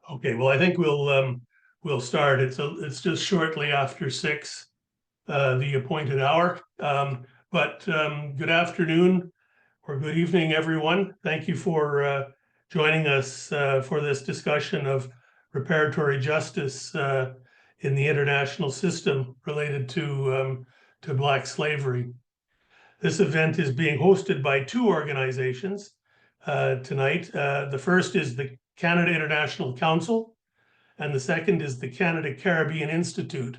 Okay, well, I think we'll start. It's just shortly after 6, the appointed hour. But good afternoon or good evening, everyone. Thank you for joining us for this discussion of reparatory justice in the international system related to Black slavery. This event is being hosted by two organizations tonight. The first is the Canada International Council, and the second is the Canada Caribbean Institute.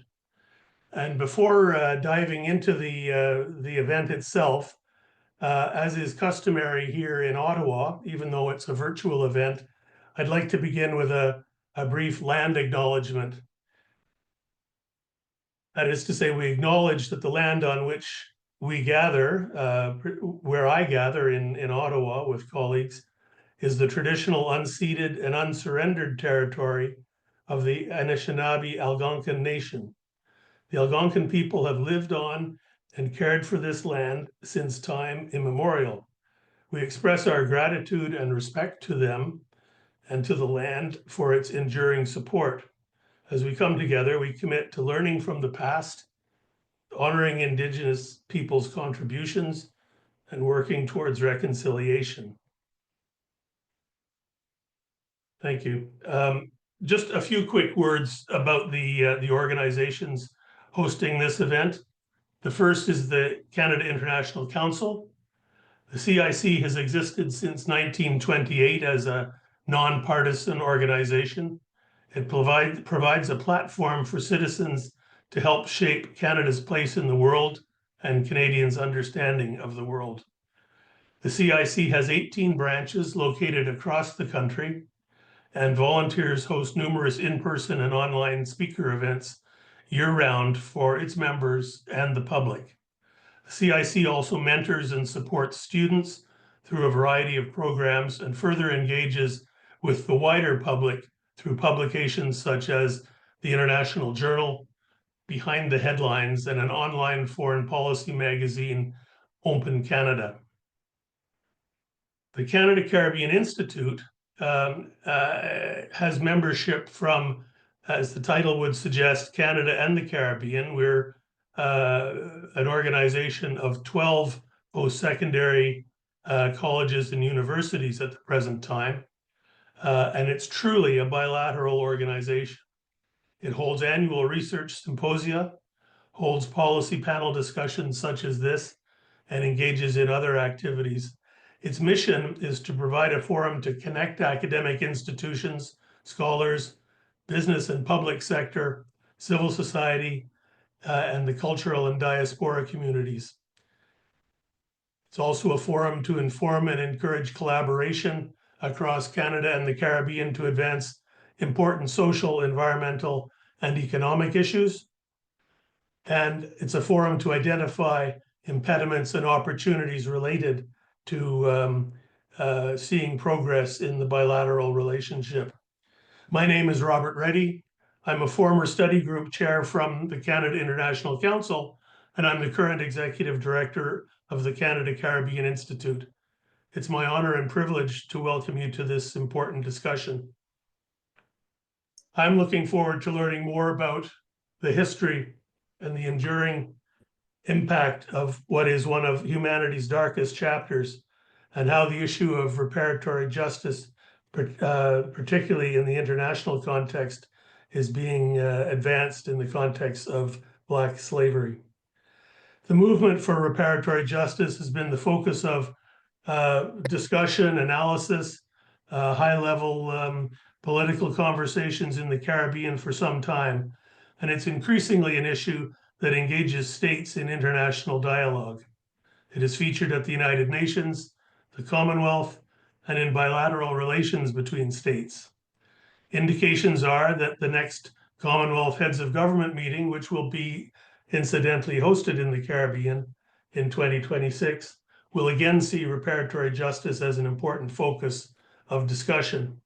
And before diving into the event itself, as is customary here in Ottawa, even though it's a virtual event, I'd like to begin with a brief land acknowledgement. That is to say, we acknowledge that the land on which we gather, where I gather in Ottawa with colleagues, is the traditional unceded and unsurrendered territory of the Anishinaabe Algonquin Nation. The Algonquin people have lived on and cared for this land since time immemorial. We express our gratitude and respect to them and to the land for its enduring support. As we come together, we commit to learning from the past, honoring Indigenous peoples' contributions, and working towards reconciliation. Thank you. Just a few quick words about the organizations hosting this event. The first is the Canada International Council. The CIC has existed since 1928 as a nonpartisan organization. It provides a platform for citizens to help shape Canada's place in the world and Canadians' understanding of the world. The CIC has 18 branches located across the country, and volunteers host numerous in-person and online speaker events year-round for its members and the public. The CIC also mentors and supports students through a variety of programs and further engages with the wider public through publications such as the International Journal, Behind the Headlines, and an online foreign policy magazine, Open Canada. The Canada Caribbean Institute has membership from, as the title would suggest, Canada and the Caribbean. We're an organization of 12 post-secondary colleges and universities at the present time. And it's truly a bilateral organization. It holds annual research symposia, holds policy panel discussions such as this, and engages in other activities. Its mission is to provide a forum to connect academic institutions, scholars, business and public sector, civil society, and the cultural and diaspora communities. It's also a forum to inform and encourage collaboration across Canada and the Caribbean to advance important social, environmental, and economic issues. And it's a forum to identify impediments and opportunities related to seeing progress in the bilateral relationship. My name is Robert Reddy. I'm a former study group chair from the Canada International Council, and I'm the current executive director of the Canada Caribbean Institute. It's my honor and privilege to welcome you to this important discussion. I'm looking forward to learning more about the history and the enduring impact of what is one of humanity's darkest chapters, and how the issue of reparatory justice, particularly in the international context, is being advanced in the context of Black slavery. The movement for reparatory justice has been the focus of discussion, analysis, high-level political conversations in the Caribbean for some time, and it's increasingly an issue that engages states in international dialogue. It is featured at the United Nations, the Commonwealth, and in bilateral relations between states. Indications are that the next Commonwealth Heads of Government meeting, which will be incidentally hosted in the Caribbean in 2026, will again see reparatory justice as an important focus of discussion.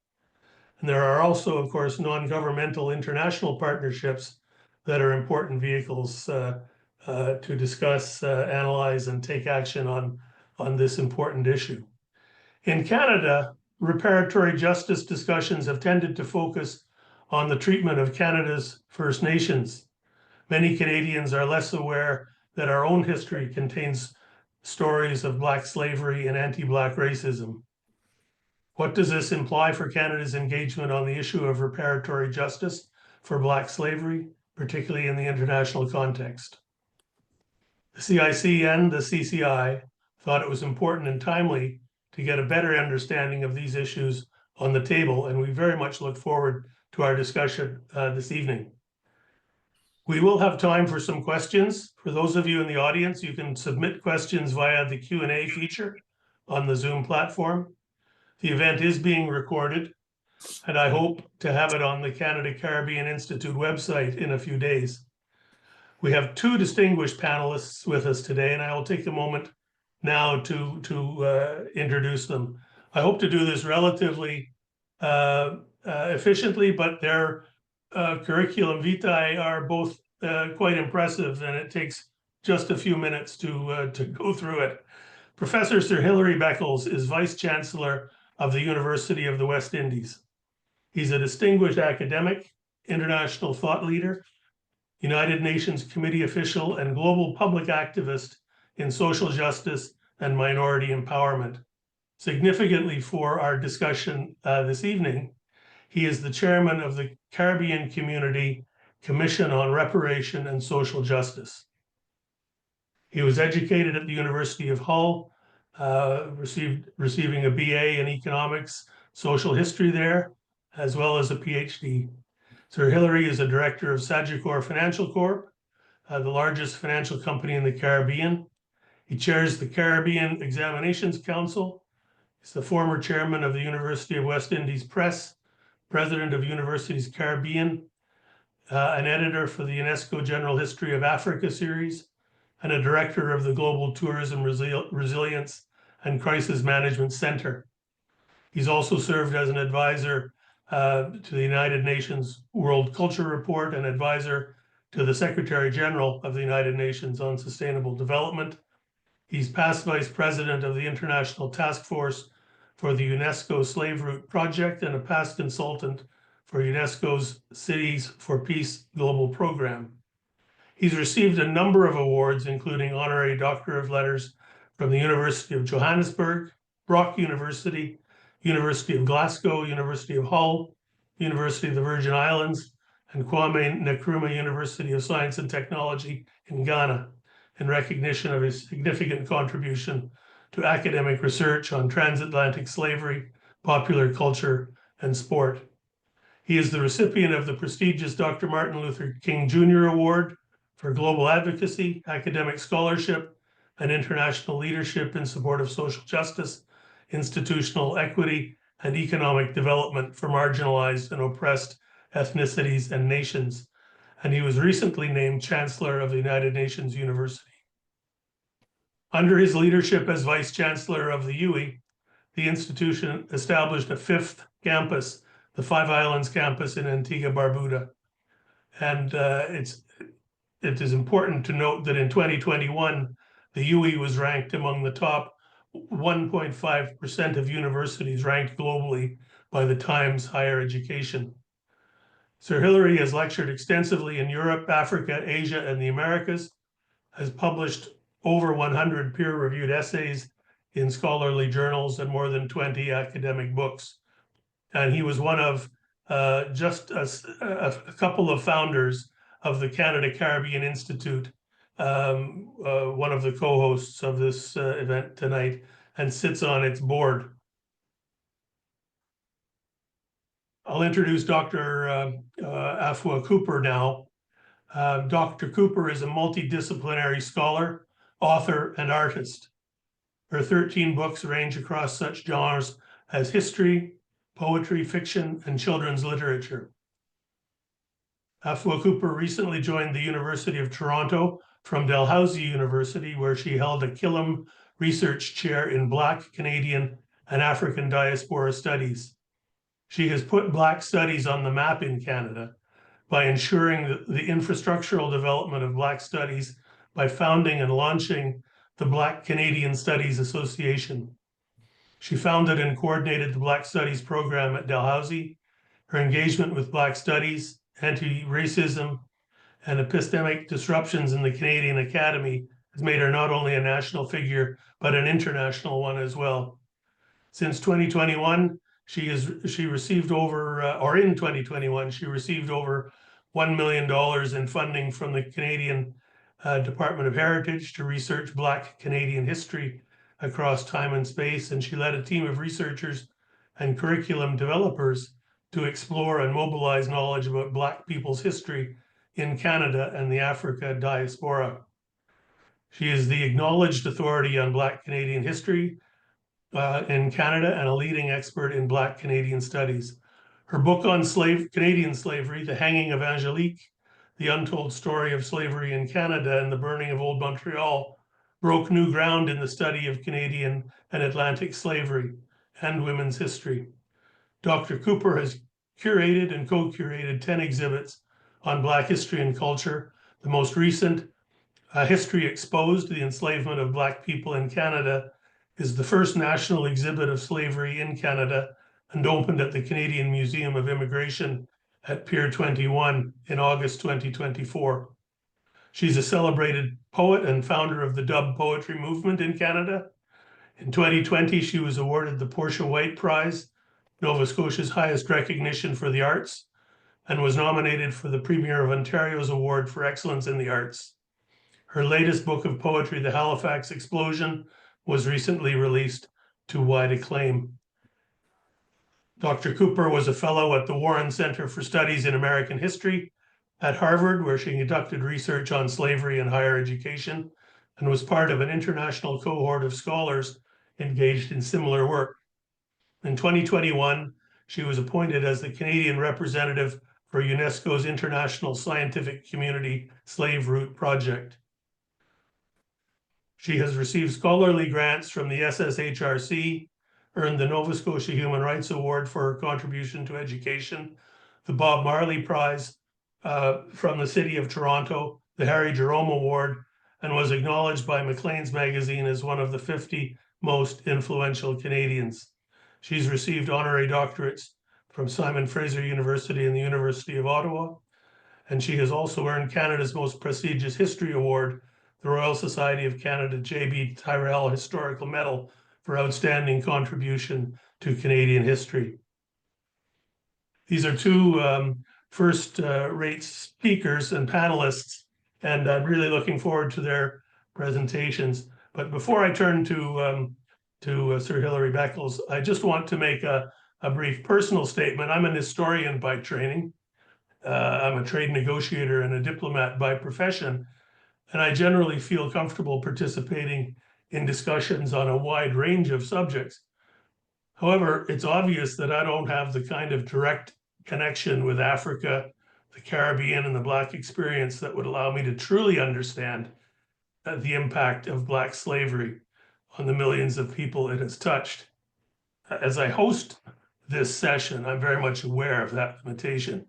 And there are also, of course, non-governmental international partnerships that are important vehicles to discuss, analyze, and take action on this important issue. In Canada, reparatory justice discussions have tended to focus on the treatment of Canada's First Nations. Many Canadians are less aware that our own history contains stories of Black slavery and anti-Black racism. What does this imply for Canada's engagement on the issue of reparatory justice for Black slavery, particularly in the international context? The CIC and the CCI thought it was important and timely to get a better understanding of these issues on the table, and we very much look forward to our discussion this evening. We will have time for some questions. For those of you in the audience, you can submit questions via the Q&A feature on the Zoom platform. The event is being recorded, and I hope to have it on the Canada Caribbean Institute website in a few days. We have two distinguished panelists with us today, and I will take a moment now to introduce them. I hope to do this relatively efficiently, but their curriculum vitae are both quite impressive, and it takes just a few minutes to go through it. Professor Sir Hilary Beckles is Vice Chancellor of the University of the West Indies. He's a distinguished academic, international thought leader, United Nations committee official, and global public activist in social justice and minority empowerment. Significantly for our discussion this evening, he is the chairman of the Caribbean Community Commission on Reparation and Social Justice. He was educated at the University of Hull, receiving a BA in economics, social history there, as well as a PhD. Sir Hilary is a director of Sagicor Financial Corp, the largest financial company in the Caribbean. He chairs the Caribbean Examinations Council. He's the former chairman of the University of West Indies Press, president of Universities Caribbean, an editor for the UNESCO General History of Africa series, and a director of the Global Tourism Resilience and Crisis Management Center. He's also served as an advisor to the United Nations World Culture Report and advisor to the Secretary General of the United Nations on Sustainable Development. He's past vice president of the International Task Force for the UNESCO Slave Route Project and a past consultant for UNESCO's Cities for Peace Global Program. He's received a number of awards, including Honorary Doctor of Letters from the University of Johannesburg, Brock University, University of Glasgow, University of Hull, University of the Virgin Islands, and Kwame Nkrumah University of Science and Technology in Ghana, in recognition of his significant contribution to academic research on transatlantic slavery, popular culture, and sport. He is the recipient of the prestigious Dr. Martin Luther King Jr. Award for Global Advocacy, Academic Scholarship, and International Leadership in support of social justice, institutional equity, and economic development for marginalized and oppressed ethnicities and nations. And he was recently named Chancellor of the United Nations University. Under his leadership as Vice Chancellor of the UWI, the institution established a fifth campus, the Five Islands campus in Antigua-Barbuda. And it is important to note that in 2021, the UWI was ranked among the top 1.5% of universities ranked globally by the Times Higher Education. Sir Hilary has lectured extensively in Europe, Africa, Asia, and the Americas, has published over 100 peer-reviewed essays in scholarly journals and more than 20 academic books. And he was one of just a couple of founders of the Canada Caribbean Institute, one of the co-hosts of this event tonight, and sits on its board. I'll introduce Dr. Afua Cooper now. Dr. Cooper is a multidisciplinary scholar, author, and artist. Her 13 books range across such genres as history, poetry, fiction, and children's literature. Afua Cooper recently joined the University of Toronto from Dalhousie University, where she held a Killam Research Chair in Black, Canadian, and African Diaspora Studies. She has put Black studies on the map in Canada by ensuring the infrastructural development of Black studies by founding and launching the Black Canadian Studies Association. She founded and coordinated the Black Studies program at Dalhousie. Her engagement with Black Studies, anti-racism, and epistemic disruptions in the Canadian Academy has made her not only a national figure, but an international one as well. Since 2021, she received over, or in 2021, she received over $1 million in funding from the Canadian Department of Heritage to research Black Canadian history across time and space. And she led a team of researchers and curriculum developers to explore and mobilize knowledge about Black people's history in Canada and the Africa diaspora. She is the acknowledged authority on Black Canadian history in Canada and a leading expert in Black Canadian studies. Her book on Canadian slavery, The Hanging of Angelique, The Untold Story of Slavery in Canada and the Burning of Old Montreal, broke new ground in the study of Canadian and Atlantic slavery and women's history. Dr. Cooper has curated and co-curated 10 exhibits on Black history and culture. The most recent, History Exposed, The Enslavement of Black People in Canada, is the first national exhibit of slavery in Canada and opened at the Canadian Museum of Immigration at Pier 21 in August 2024. She's a celebrated poet and founder of the Dub Poetry Movement in Canada. In 2020, she was awarded the Portia White Prize, Nova Scotia's highest recognition for the arts, and was nominated for the Premier of Ontario's Award for Excellence in the Arts. Her latest book of poetry, The Halifax Explosion, was recently released to wide acclaim. Dr. Cooper was a fellow at the Warren Center for Studies in American History at Harvard, where she conducted research on slavery and higher education, and was part of an international cohort of scholars engaged in similar work. In 2021, she was appointed as the Canadian representative for UNESCO's International Scientific Community Slave Route Project. She has received scholarly grants from the SSHRC, earned the Nova Scotia Human Rights Award for her contribution to education, the Bob Marley Prize from the City of Toronto, the Harry Jerome Award, and was acknowledged by Maclean's magazine as one of the 50 most influential Canadians. She's received honorary doctorates from Simon Fraser University and the University of Ottawa, and she has also earned Canada's most prestigious history award, the Royal Society of Canada J.B. Tyrrell Historical Medal for outstanding contribution to Canadian history. These are two first-rate speakers and panelists, and I'm really looking forward to their presentations. But before I turn to Sir Hilary Beckles, I just want to make a brief personal statement. I'm an historian by training. I'm a trade negotiator and a diplomat by profession, and I generally feel comfortable participating in discussions on a wide range of subjects. However, it's obvious that I don't have the kind of direct connection with Africa, the Caribbean, and the Black experience that would allow me to truly understand the impact of Black slavery on the millions of people it has touched. As I host this session, I'm very much aware of that limitation,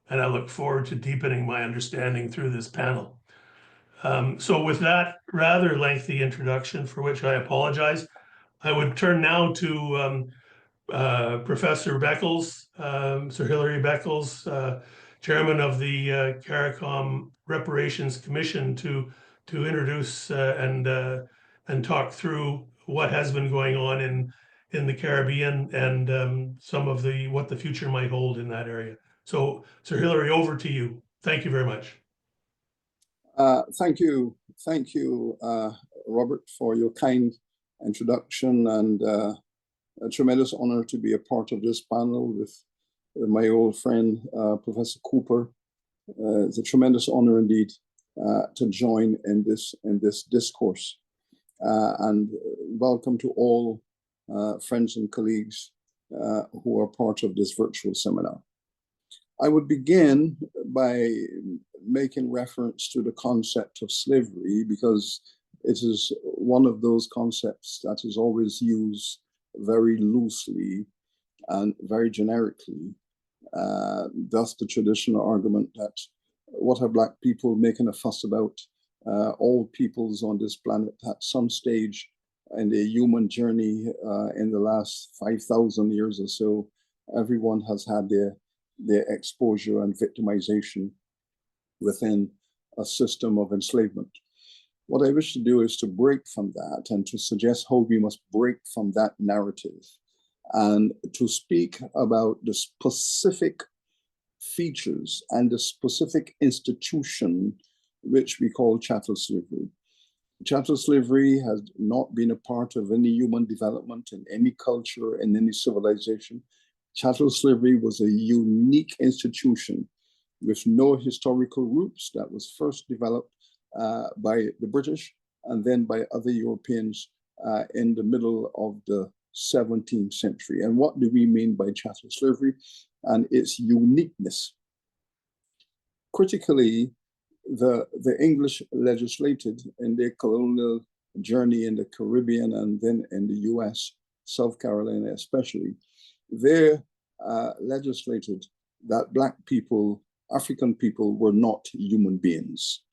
and I look forward to deepening my understanding through this panel. So with that rather lengthy introduction, for which I apologize, I would turn now to Professor Beckles, Sir Hilary Beckles, Chairman of the CARICOM Reparations Commission, to introduce and talk through what has been going on in the Caribbean and some of what the future might hold in that area. So, Sir Hilary, over to you. Thank you very much. Thank you, Robert, for your kind introduction, and a tremendous honor to be a part of this panel with my old friend, Professor Cooper. It's a tremendous honor indeed to join in this discourse. And welcome to all friends and colleagues who are part of this virtual seminar. I would begin by making reference to the concept of slavery, because it is one of those concepts that is always used very loosely and very generically. Thus the traditional argument that what are Black people making a fuss about? All peoples on this planet at some stage in the human journey in the last 5,000 years or so, everyone has had their exposure and victimization within a system of enslavement. What I wish to do is to break from that and to suggest how we must break from that narrative and to speak about the specific features and the specific institution which we call chattel slavery. Chattel slavery has not been a part of any human development in any culture, in any civilization. Chattel slavery was a unique institution with no historical roots that was first developed by the British and then by other Europeans in the middle of the 17th century. And what do we mean by chattel slavery and its uniqueness? Critically, the English legislated in their colonial journey in the Caribbean and then in the US, South Carolina especially, they legislated that Black people, African people were not human beings.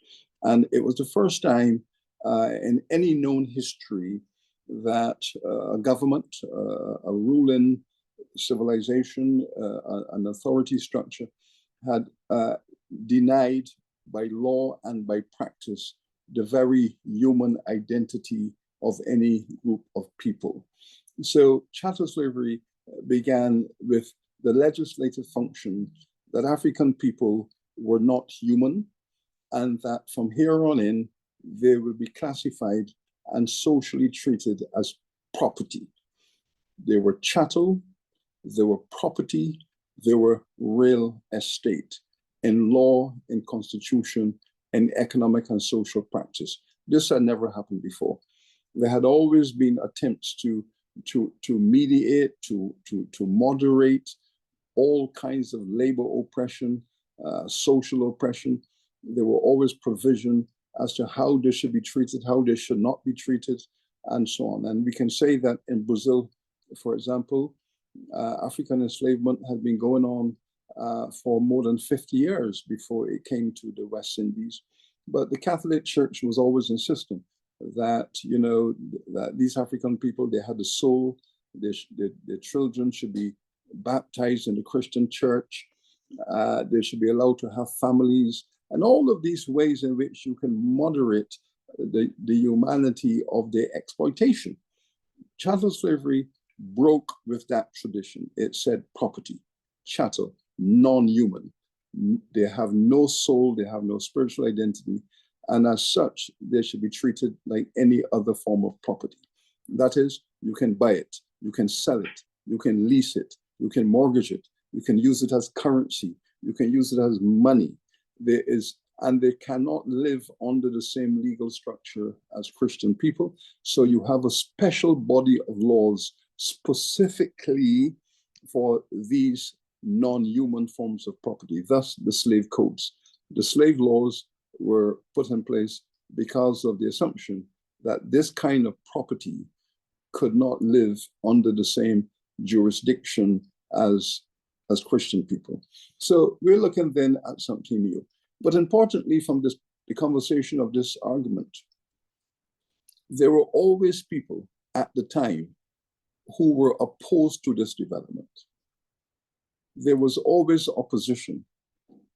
And it was the first time in any known history that a government, a ruling civilization, an authority structure had denied by law and by practice the very human identity of any group of people. So chattel slavery began with the legislative function that African people were not human and that from here on in, they would be classified and socially treated as property. They were chattel, they were property, they were real estate in law, in constitution, in economic and social practice. This had never happened before. There had always been attempts to mediate, to moderate all kinds of labor oppression, social oppression. There were always provision as to how they should be treated, how they should not be treated, and so on. And we can say that in Brazil, for example, African enslavement had been going on for more than 50 years before it came to the West Indies. But the Catholic Church was always insisting that, you know, that these African people, they had a soul, their children should be baptized in the Christian church, they should be allowed to have families, and all of these ways in which you can moderate the humanity of their exploitation. Chattel slavery broke with that tradition. It said property, chattel, non-human. They have no soul, they have no spiritual identity, and as such, they should be treated like any other form of property. That is, you can buy it, you can sell it, you can lease it, you can mortgage it, you can use it as currency, you can use it as money. And they cannot live under the same legal structure as Christian people. So you have a special body of laws specifically for these non-human forms of property, thus the slave codes. The slave laws were put in place because of the assumption that this kind of property could not live under the same jurisdiction as Christian people. So we're looking then at something new. But importantly, from the conversation of this argument, there were always people at the time who were opposed to this development. There was always opposition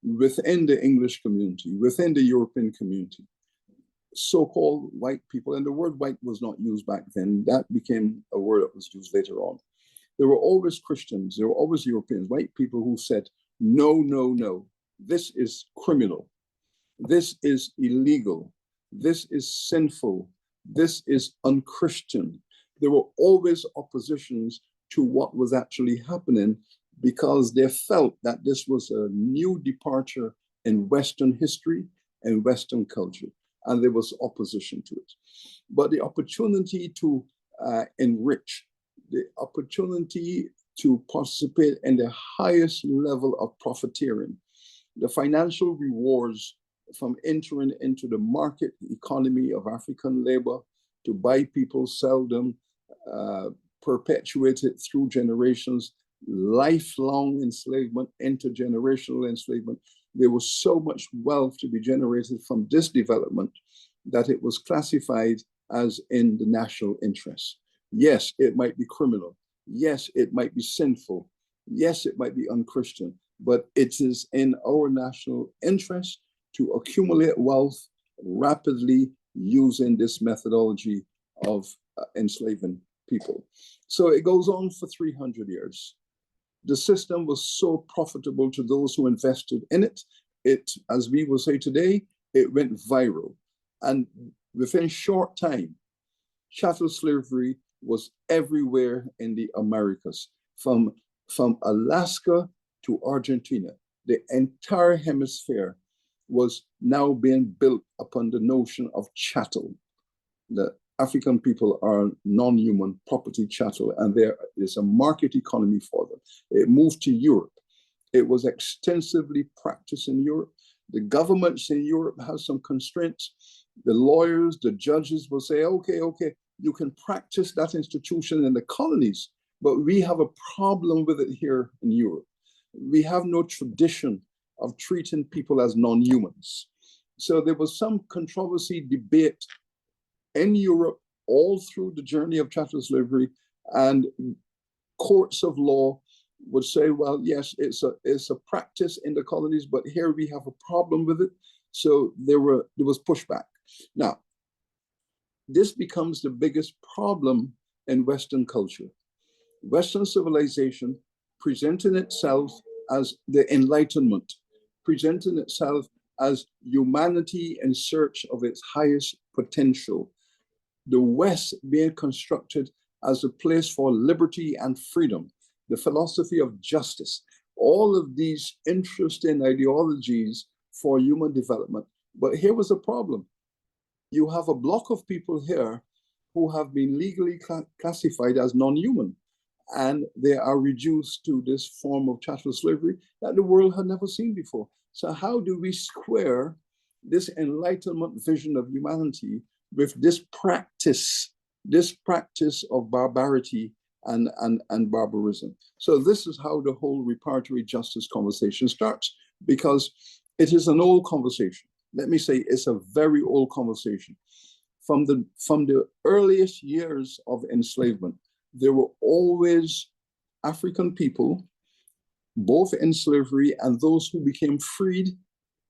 within the English community, within the European community, so-called white people, and the word white was not used back then. That became a word that was used later on. There were always Christians, there were always Europeans, white people who said, no, no, no, this is criminal, this is illegal, this is sinful, this is unchristian. There were always oppositions to what was actually happening because they felt that this was a new departure in Western history and Western culture, and there was opposition to it. But the opportunity to enrich, the opportunity to participate in the highest level of profiteering, the financial rewards from entering into the market economy of African labor to buy people, sell them, perpetuate it through generations, lifelong enslavement, intergenerational enslavement. There was so much wealth to be generated from this development that it was classified as in the national interest. Yes, it might be criminal. Yes, it might be sinful. Yes, it might be unchristian, but it is in our national interest to accumulate wealth rapidly using this methodology of enslaving people. So it goes on for 300 years. The system was so profitable to those who invested in it. It, as we will say today, it went viral. And within short time, chattel slavery was everywhere in the Americas, from Alaska to Argentina. The entire hemisphere was now being built upon the notion of chattel. The African people are non-human property chattel, and there is a market economy for them. It moved to Europe. It was extensively practiced in Europe. The governments in Europe have some constraints. The lawyers, the judges will say, okay, you can practice that institution in the colonies, but we have a problem with it here in Europe. We have no tradition of treating people as non-humans. So there was some controversy, debate in Europe all through the journey of chattel slavery, and courts of law would say, well, yes, it's a practice in the colonies, but here we have a problem with it. So there was pushback. Now, this becomes the biggest problem in Western culture. Western civilization presenting itself as the Enlightenment, presenting itself as humanity in search of its highest potential. The West being constructed as a place for liberty and freedom, the philosophy of justice, all of these interesting ideologies for human development. But here was a problem. You have a block of people here who have been legally classified as non-human, and they are reduced to this form of chattel slavery that the world had never seen before. So how do we square this Enlightenment vision of humanity with this practice of barbarity and barbarism? So this is how the whole reparatory justice conversation starts, because it is an old conversation. Let me say it's a very old conversation. From the earliest years of enslavement, there were always African people, both in slavery and those who became freed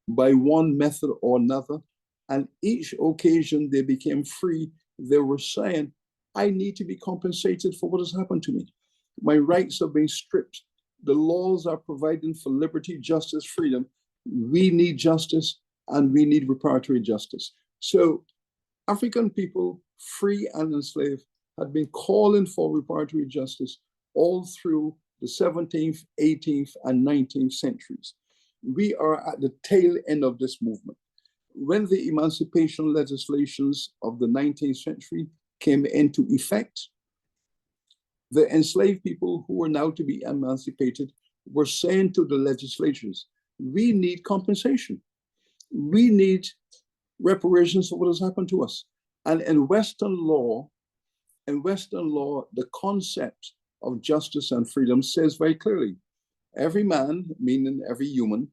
by one method or another. And each occasion they became free, they were saying, I need to be compensated for what has happened to me. My rights are being stripped. The laws are providing for liberty, justice, freedom. We need justice, and we need reparatory justice. So African people, free and enslaved, had been calling for reparatory justice all through the 17th, 18th, and 19th centuries. We are at the tail end of this movement. When the emancipation legislations of the 19th century came into effect, the enslaved people who were now to be emancipated were saying to the legislatures, we need compensation. We need reparations for what has happened to us. And in Western law, the concept of justice and freedom says very clearly, every man, meaning every human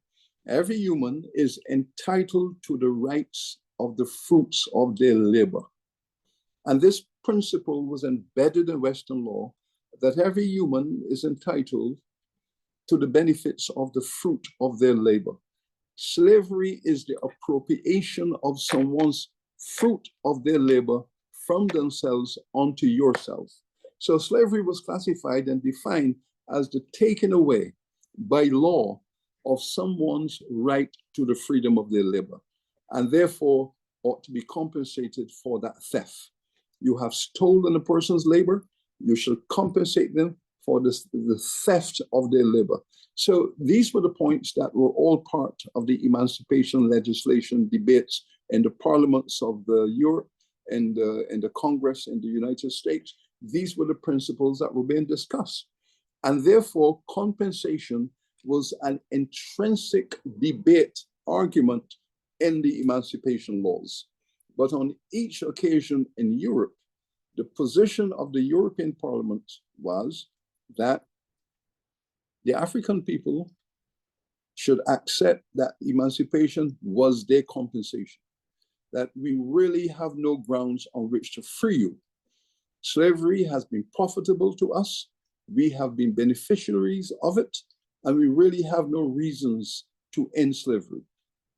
is entitled to the rights of the fruits of their labor. And this principle was embedded in Western law, that every human is entitled to the benefits of the fruit of their labor. Slavery is the appropriation of someone's fruit of their labor from themselves onto yourself. So slavery was classified and defined as the taking away by law of someone's right to the freedom of their labor, and therefore ought to be compensated for that theft. You have stolen a person's labor, you shall compensate them for the theft of their labor. So these were the points that were all part of the emancipation legislation debates in the parliaments of Europe and in the Congress in the United States. These were the principles that were being discussed. And therefore, compensation was an intrinsic debate argument in the emancipation laws. But on each occasion in Europe, the position of the European Parliament was that the African people should accept that emancipation was their compensation. that we really have no grounds on which to free you. Slavery has been profitable to us. We have been beneficiaries of it, and we really have no reasons to end slavery.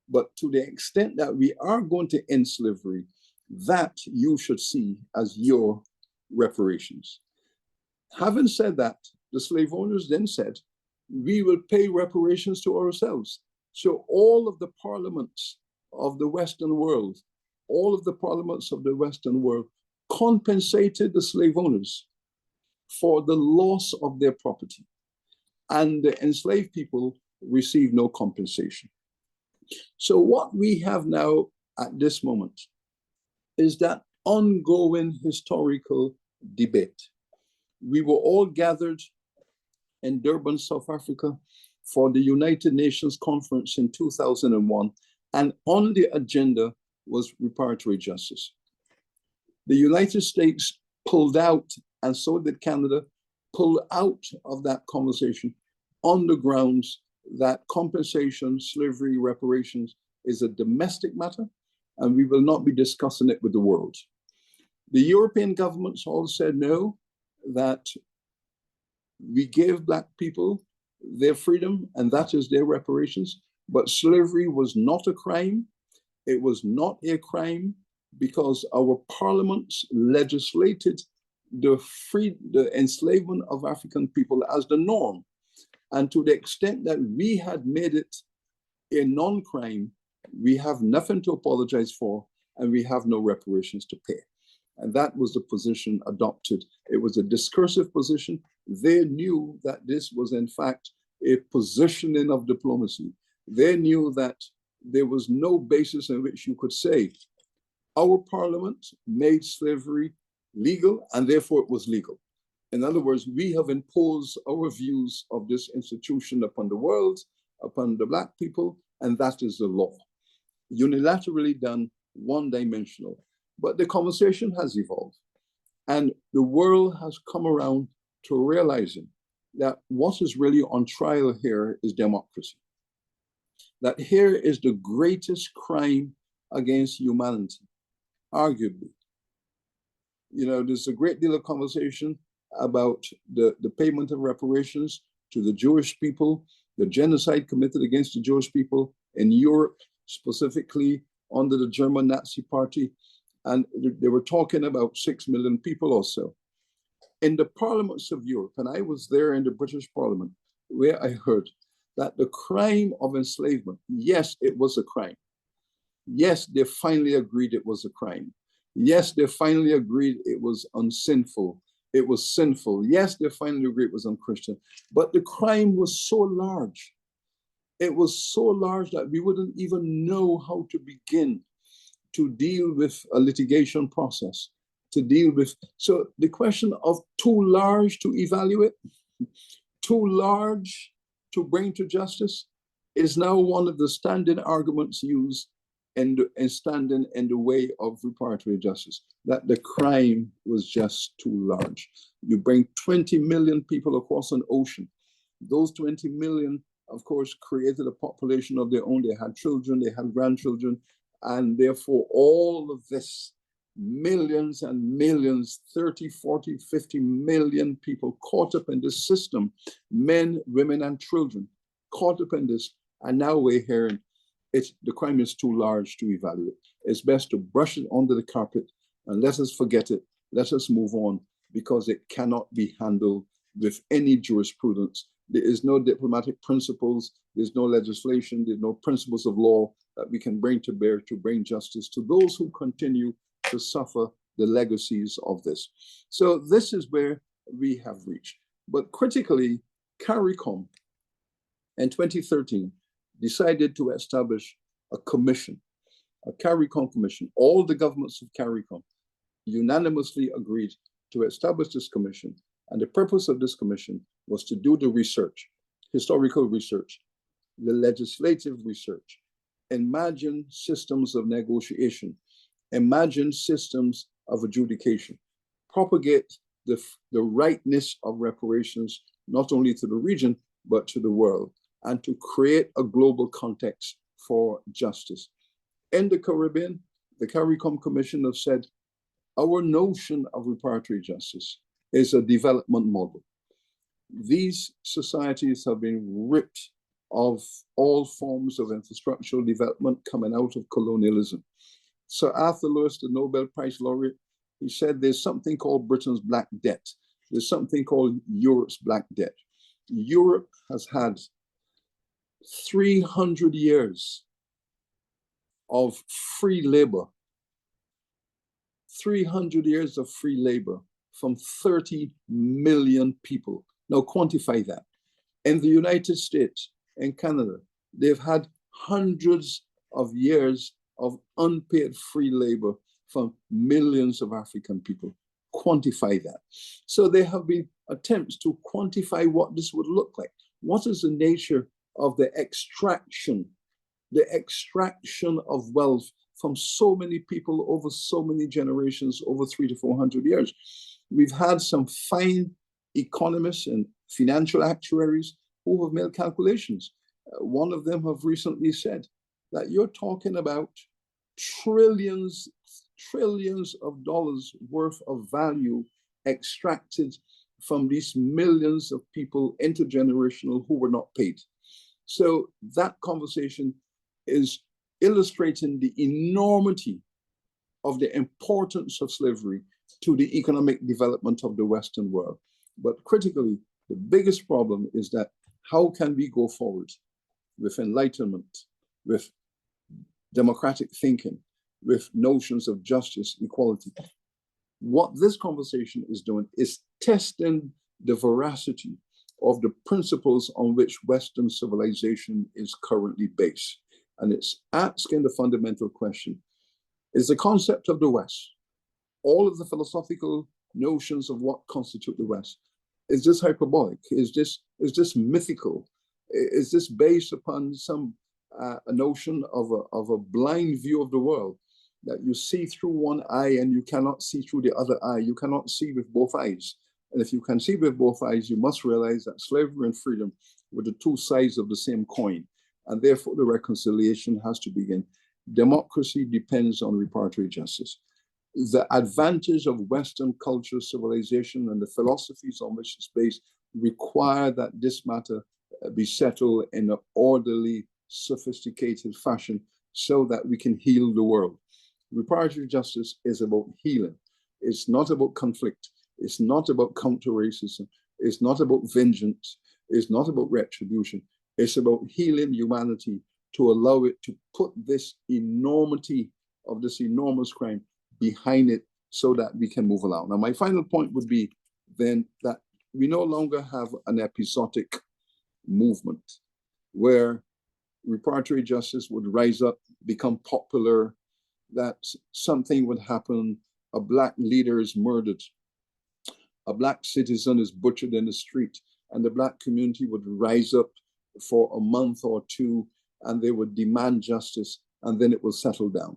But to the extent that we are going to end slavery, that you should see as your reparations. Having said that, the slave owners then said, we will pay reparations to ourselves. So all of the parliaments of the Western world, compensated the slave owners for the loss of their property. And the enslaved people received no compensation. So what we have now at this moment is that ongoing historical debate. We were all gathered in Durban, South Africa, for the United Nations Conference in 2001, and on the agenda was reparatory justice. The United States pulled out, and so did Canada, pulled out of that conversation on the grounds that compensation, slavery, reparations is a domestic matter, and we will not be discussing it with the world. The European governments all said no, that we gave Black people their freedom, and that is their reparations. But slavery was not a crime. It was not a crime because our parliaments legislated the enslavement of African people as the norm. And to the extent that we had made it a non-crime, we have nothing to apologize for, and we have no reparations to pay. And that was the position adopted. It was a discursive position. They knew that this was, in fact, a positioning of diplomacy. They knew that there was no basis in which you could say, our parliament made slavery legal, and therefore it was legal. In other words, we have imposed our views of this institution upon the world, upon the Black people, and that is the law. Unilaterally done, one-dimensional. But the conversation has evolved, and the world has come around to realizing that what is really on trial here is democracy. That here is the greatest crime against humanity, arguably. You know, there's a great deal of conversation about the payment of reparations to the Jewish people, the genocide committed against the Jewish people in Europe, specifically under the German Nazi Party. And they were talking about 6 million people or so. In the parliaments of Europe, and I was there in the British Parliament, where I heard that the crime of enslavement, yes, it was a crime. Yes, they finally agreed it was a crime. Yes, they finally agreed it was unsinful. It was sinful. Yes, they finally agreed it was unchristian. But the crime was so large. It was so large that we wouldn't even know how to begin to deal with a litigation process, to deal with. So the question of too large to evaluate, too large to bring to justice is now one of the standing arguments used and standing in the way of reparatory justice, that the crime was just too large. You bring 20 million people across an ocean. Those 20 million, of course, created a population of their own. They had children, they had grandchildren, and therefore all of this, millions and millions, 30, 40, 50 million people caught up in this system, men, women, and children caught up in this, and now we're hearing the crime is too large to evaluate. It's best to brush it under the carpet and let us forget it. Let us move on, because it cannot be handled with any jurisprudence. There is no diplomatic principles, there's no legislation, there's no principles of law that we can bring to bear to bring justice to those who continue to suffer the legacies of this. So this is where we have reached. But critically, CARICOM in 2013 decided to establish a commission, a CARICOM commission. All the governments of CARICOM unanimously agreed to establish this commission. And the purpose of this commission was to do the research, historical research, the legislative research, imagine systems of negotiation, imagine systems of adjudication, propagate the rightness of reparations, not only to the region, but to the world, and to create a global context for justice. In the Caribbean, the CARICOM Commission have said, our notion of reparatory justice is a development model. These societies have been ripped of all forms of infrastructural development coming out of colonialism. Sir Arthur Lewis, the Nobel Prize laureate, he said there's something called Britain's Black Debt. There's something called Europe's Black Debt. Europe has had 300 years of free labor, 300 years of free labor from 30 million people. Now quantify that. In the United States and Canada, they've had hundreds of years of unpaid free labor from millions of African people. Quantify that. So there have been attempts to quantify what this would look like. What is the nature of the extraction of wealth from so many people over so many generations, over 300 to 400 years? We've had some fine economists and financial actuaries who have made calculations. One of them have recently said that you're talking about trillions of dollars worth of value extracted from these millions of people, intergenerational, who were not paid. So that conversation is illustrating the enormity of the importance of slavery to the economic development of the Western world. But critically, the biggest problem is that how can we go forward with enlightenment, with democratic thinking, with notions of justice, equality? What this conversation is doing is testing the veracity of the principles on which Western civilization is currently based. And it's asking the fundamental question, is the concept of the West, all of the philosophical notions of what constitute the West, is this hyperbolic? Is this mythical? Is this based upon some a notion of a blind view of the world, that you see through one eye and you cannot see through the other eye? You cannot see with both eyes. And if you can see with both eyes, you must realize that slavery and freedom were the two sides of the same coin. And therefore, the reconciliation has to begin. Democracy depends on reparatory justice. The advantage of Western culture, civilization, and the philosophies on which it's based require that this matter be settled in an orderly, sophisticated fashion so that we can heal the world. Reparatory justice is about healing. It's not about conflict. It's not about counter-racism. It's not about vengeance. It's not about retribution. It's about healing humanity to allow it to put this enormity of this enormous crime behind it so that we can move along. Now, my final point would be then that we no longer have an episodic movement where reparatory justice would rise up, become popular, that something would happen, a Black leader is murdered, a Black citizen is butchered in the street, and the Black community would rise up for a month or two, and they would demand justice, and then it will settle down.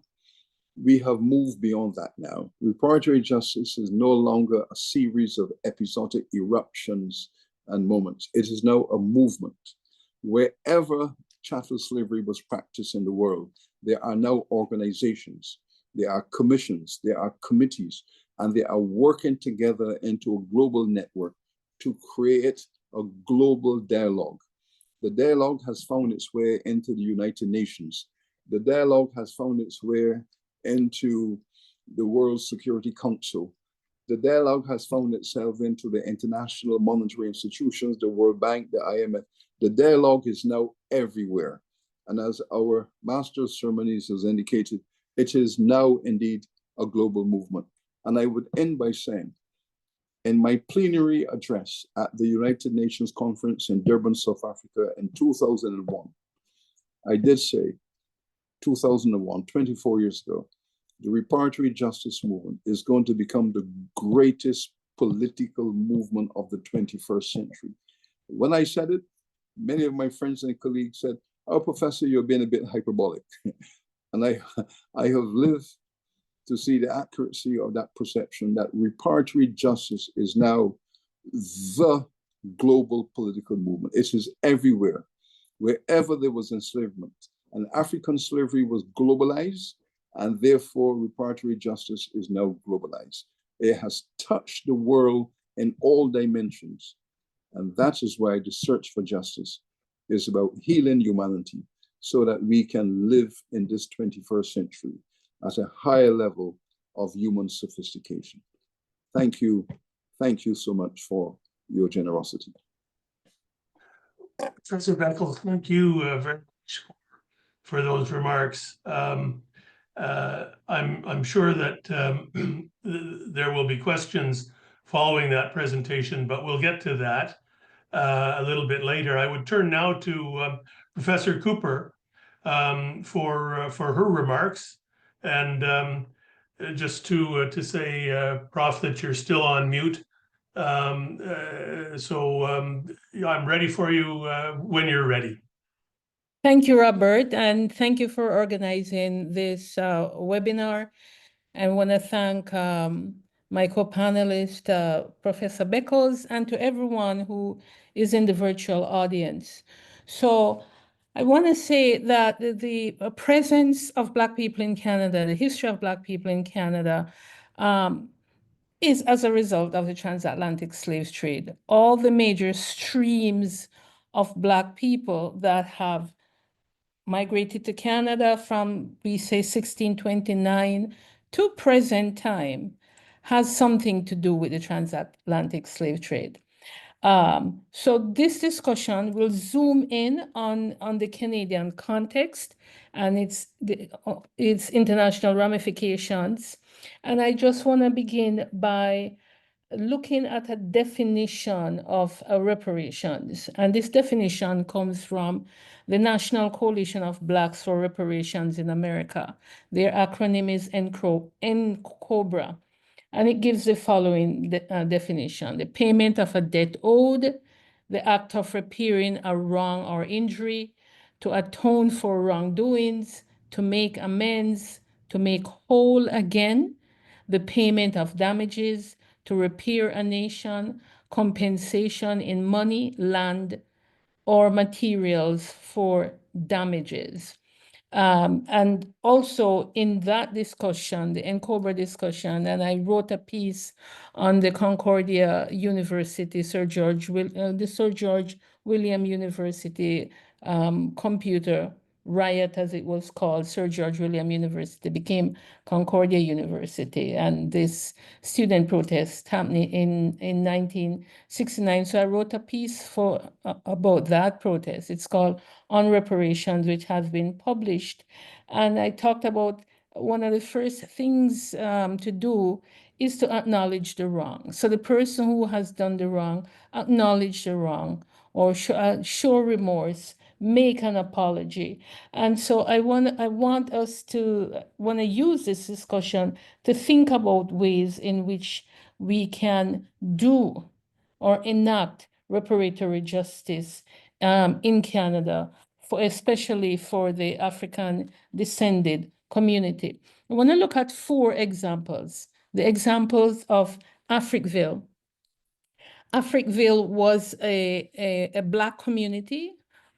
We have moved beyond that now. Reparatory justice is no longer a series of episodic eruptions and moments. It is now a movement. Wherever chattel slavery was practiced in the world, there are now organizations, there are commissions, there are committees, and they are working together into a global network to create a global dialogue. The dialogue has found its way into the United Nations. The dialogue has found its way into the World Security Council. The dialogue has found itself into the international monetary institutions, the World Bank, the IMF. The dialogue is now everywhere. And as our master of ceremonies has indicated, it is now indeed a global movement. And I would end by saying, in my plenary address at the United Nations Conference in Durban, South Africa in 2001, I did say, 2001, 24 years ago, the reparatory justice movement is going to become the greatest political movement of the 21st century. When I said it, many of my friends and colleagues said, "Oh, Professor, you're being a bit hyperbolic." And I have lived to see the accuracy of that perception, that reparatory justice is now the global political movement. It is everywhere. Wherever there was enslavement, and African slavery was globalized, and therefore reparatory justice is now globalized. It has touched the world in all dimensions, and that is why the search for justice is about healing humanity so that we can live in this 21st century at a higher level of human sophistication. Thank you. Thank you so much for your generosity. Professor Beckles, thank you very much for those remarks. I'm sure that there will be questions following that presentation, but we'll get to that a little bit later. I would turn now to Professor Cooper for her remarks, and just to say, Prof, that you're still on mute. I'm ready for you when you're ready. Thank you, Robert, and thank you for organizing this webinar. And I want to thank my co-panelist, Professor Beckles, and to everyone who is in the virtual audience. So I want to say that the presence of Black people in Canada, the history of Black people in Canada, is as a result of the transatlantic slave trade. All the major streams of Black people that have migrated to Canada from, we say, 1629 to present time has something to do with the transatlantic slave trade. So this discussion will zoom in on the Canadian context and its international ramifications. And I just want to begin by looking at a definition of reparations. And this definition comes from the National Coalition of Blacks for Reparations in America. Their acronym is NCOBRA. And it gives the following definition: the payment of a debt owed, the act of repairing a wrong or injury, to atone for wrongdoings, to make amends, to make whole again, the payment of damages, to repair a nation, compensation in money, land, or materials for damages. And also in that discussion, the NCOBRA discussion, and I wrote a piece on the Concordia University, the Sir George William University computer riot, as it was called. Sir George William University became Concordia University, and this student protest happening in 1969. So I wrote a piece about that protest. It's called On Reparations, which has been published. And I talked about one of the first things to do is to acknowledge the wrong. So the person who has done the wrong, acknowledge the wrong, or show remorse, make an apology. And so I want us to use this discussion to think about ways in which we can do or enact reparatory justice in Canada, especially for the African descended community. I want to look at 4 examples. The examples of Africville. Africville was a Black community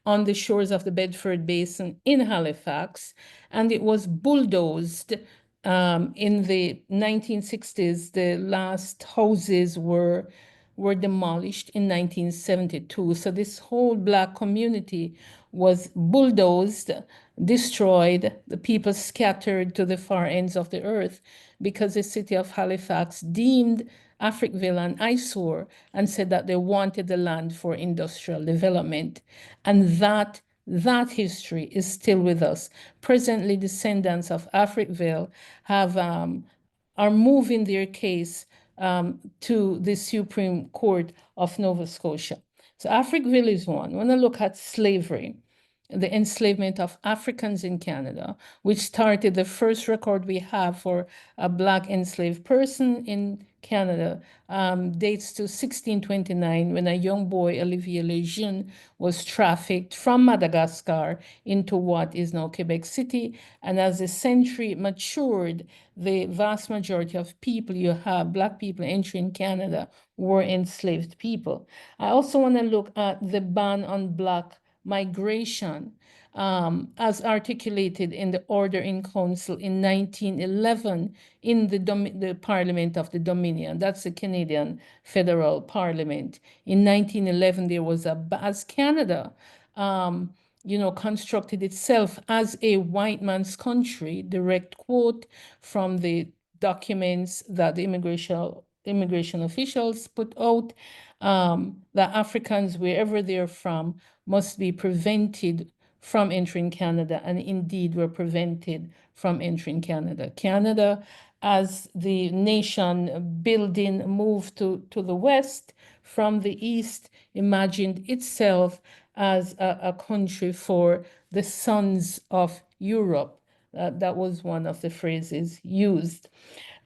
on the shores of the Bedford Basin in Halifax, and it was bulldozed in the 1960s. The last houses were demolished in 1972. So this whole Black community was bulldozed, destroyed, the people scattered to the far ends of the earth because the city of Halifax deemed Africville an eyesore and said that they wanted the land for industrial development. And that history is still with us. Presently, descendants of Africville are moving their case to the Supreme Court of Nova Scotia. So Africville is one. I want to look at slavery, the enslavement of Africans in Canada, which started, the first record we have for a Black enslaved person in Canada dates to 1629, when a young boy, Olivier Lejeune, was trafficked from Madagascar into what is now Quebec City. And as the century matured, the vast majority of people you have, Black people entering Canada, were enslaved people. I also want to look at the ban on Black migration. as articulated in the Order in Council in 1911 in the Parliament of the Dominion. That's the Canadian Federal Parliament. In 1911, there was as Canada, constructed itself as a white man's country, direct quote from the documents that the immigration officials put out, that Africans, wherever they're from, must be prevented from entering Canada, and indeed were prevented from entering Canada. Canada, as the nation building moved to the west from the east, imagined itself as a country for the sons of Europe. That was one of the phrases used.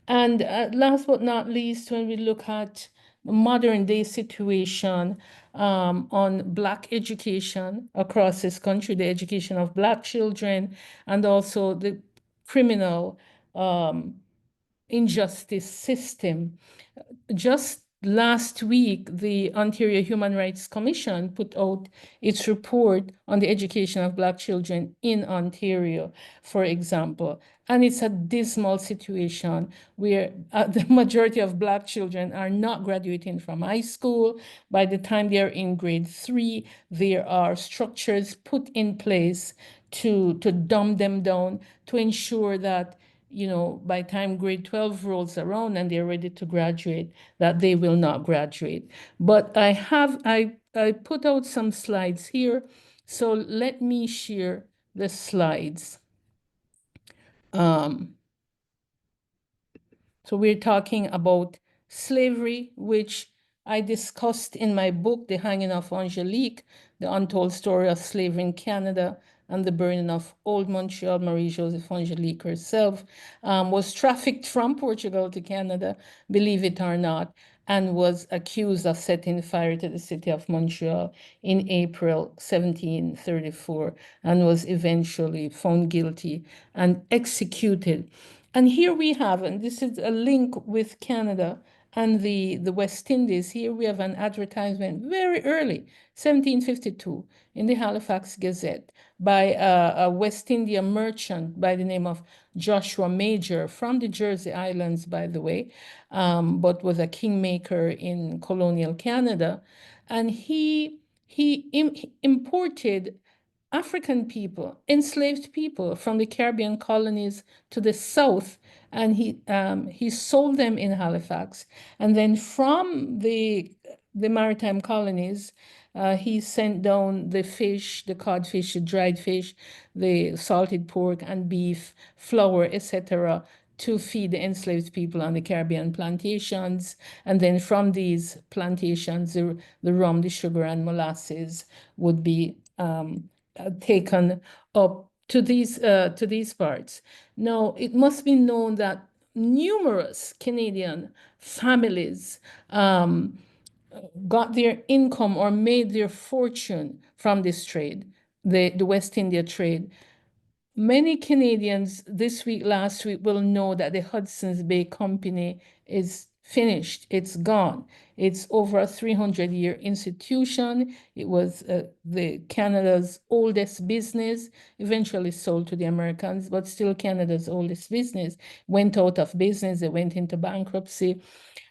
And last but not least, when we look at the modern day situation on Black education across this country, the education of Black children, and also the criminal injustice system. Just last week, the Ontario Human Rights Commission put out its report on the education of Black children in Ontario, for example. And it's a dismal situation where the majority of Black children are not graduating from high school. By the time they are in grade 3, there are structures put in place to dumb them down, to ensure that by the time grade 12 rolls around and they're ready to graduate, that they will not graduate. But I put out some slides here. So let me share the slides. So we're talking about slavery, which I discussed in my book, The Hanging of Angelique, The Untold Story of Slavery in Canada, and the burning of Old Montreal. Marie-Joseph Angelique herself was trafficked from Portugal to Canada, believe it or not, and was accused of setting fire to the city of Montreal in April 1734, and was eventually found guilty and executed. And here we have, and this is a link with Canada and the West Indies. Here we have an advertisement very early, 1752, in the Halifax Gazette by a West India merchant by the name of Joshua Major from the Jersey Islands, by the way, but was a kingmaker in colonial Canada. And he imported African people, enslaved people from the Caribbean colonies to the south, and he sold them in Halifax. And then from the maritime colonies, he sent down the fish, the codfish, the dried fish, the salted pork and beef, flour, etc., to feed the enslaved people on the Caribbean plantations. And then from these plantations, the rum, the sugar, and molasses would be taken up to these parts. Now, it must be known that numerous Canadian families got their income or made their fortune from this trade, the West India trade. Many Canadians this week, last week, will know that the Hudson's Bay Company is finished. It's gone. It's over a 300-year institution. It was the Canada's oldest business, eventually sold to the Americans, but still Canada's oldest business. Went out of business. They went into bankruptcy.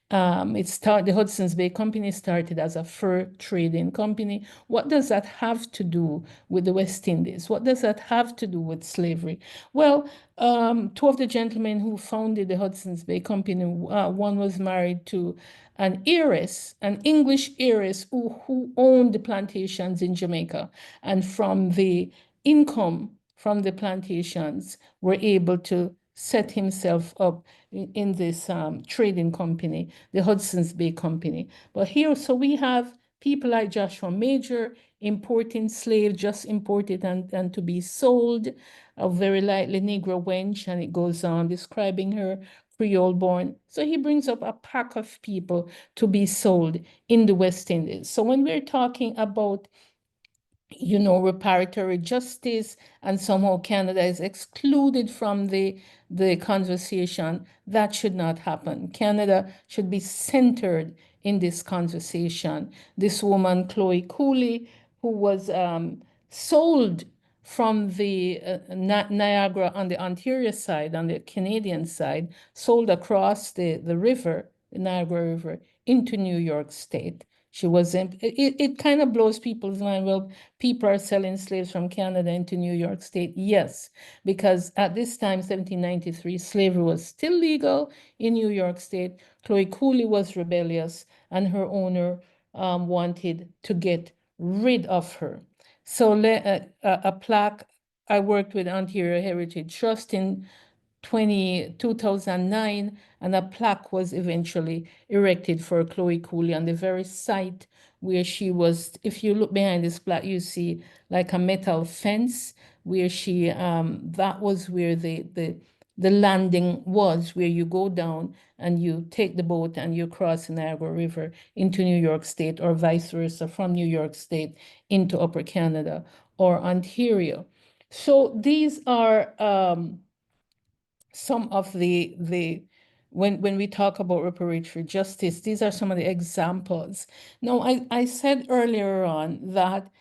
The Hudson's Bay Company started as a fur trading company. What does that have to do with the West Indies? What does that have to do with slavery? Well, two of the gentlemen who founded the Hudson's Bay Company, one was married to an heiress, an English heiress who owned the plantations in Jamaica. And from the income from the plantations, were able to set himself up in this trading company, the Hudson's Bay Company. But here, so we have people like Joshua Major importing slaves, just imported and to be sold, a very likely Negro wench, and it goes on describing her, Creole born. So he brings up a pack of people to be sold in the West Indies. So when we're talking about reparatory justice, and somehow Canada is excluded from the conversation, that should not happen. Canada should be centered in this conversation. This woman, Chloe Cooley, who was sold from the Niagara on the Ontario side, on the Canadian side, sold across the river, the Niagara River, into New York State. She was in, it kind of blows people's mind. Well, people are selling slaves from Canada into New York State. Yes, because at this time, 1793, slavery was still legal in New York State. Chloe Cooley was rebellious, and her owner wanted to get rid of her. So a plaque, I worked with Ontario Heritage Trust in 2009, and a plaque was eventually erected for Chloe Cooley on the very site where she was. If you look behind this plaque, you see like a metal fence where she, that was where the landing was, where you go down and you take the boat and you cross the Niagara River into New York State, or vice versa, from New York State into Upper Canada or Ontario. So these are some of the when we talk about reparatory justice, these are some of the examples. Now, I said earlier on that,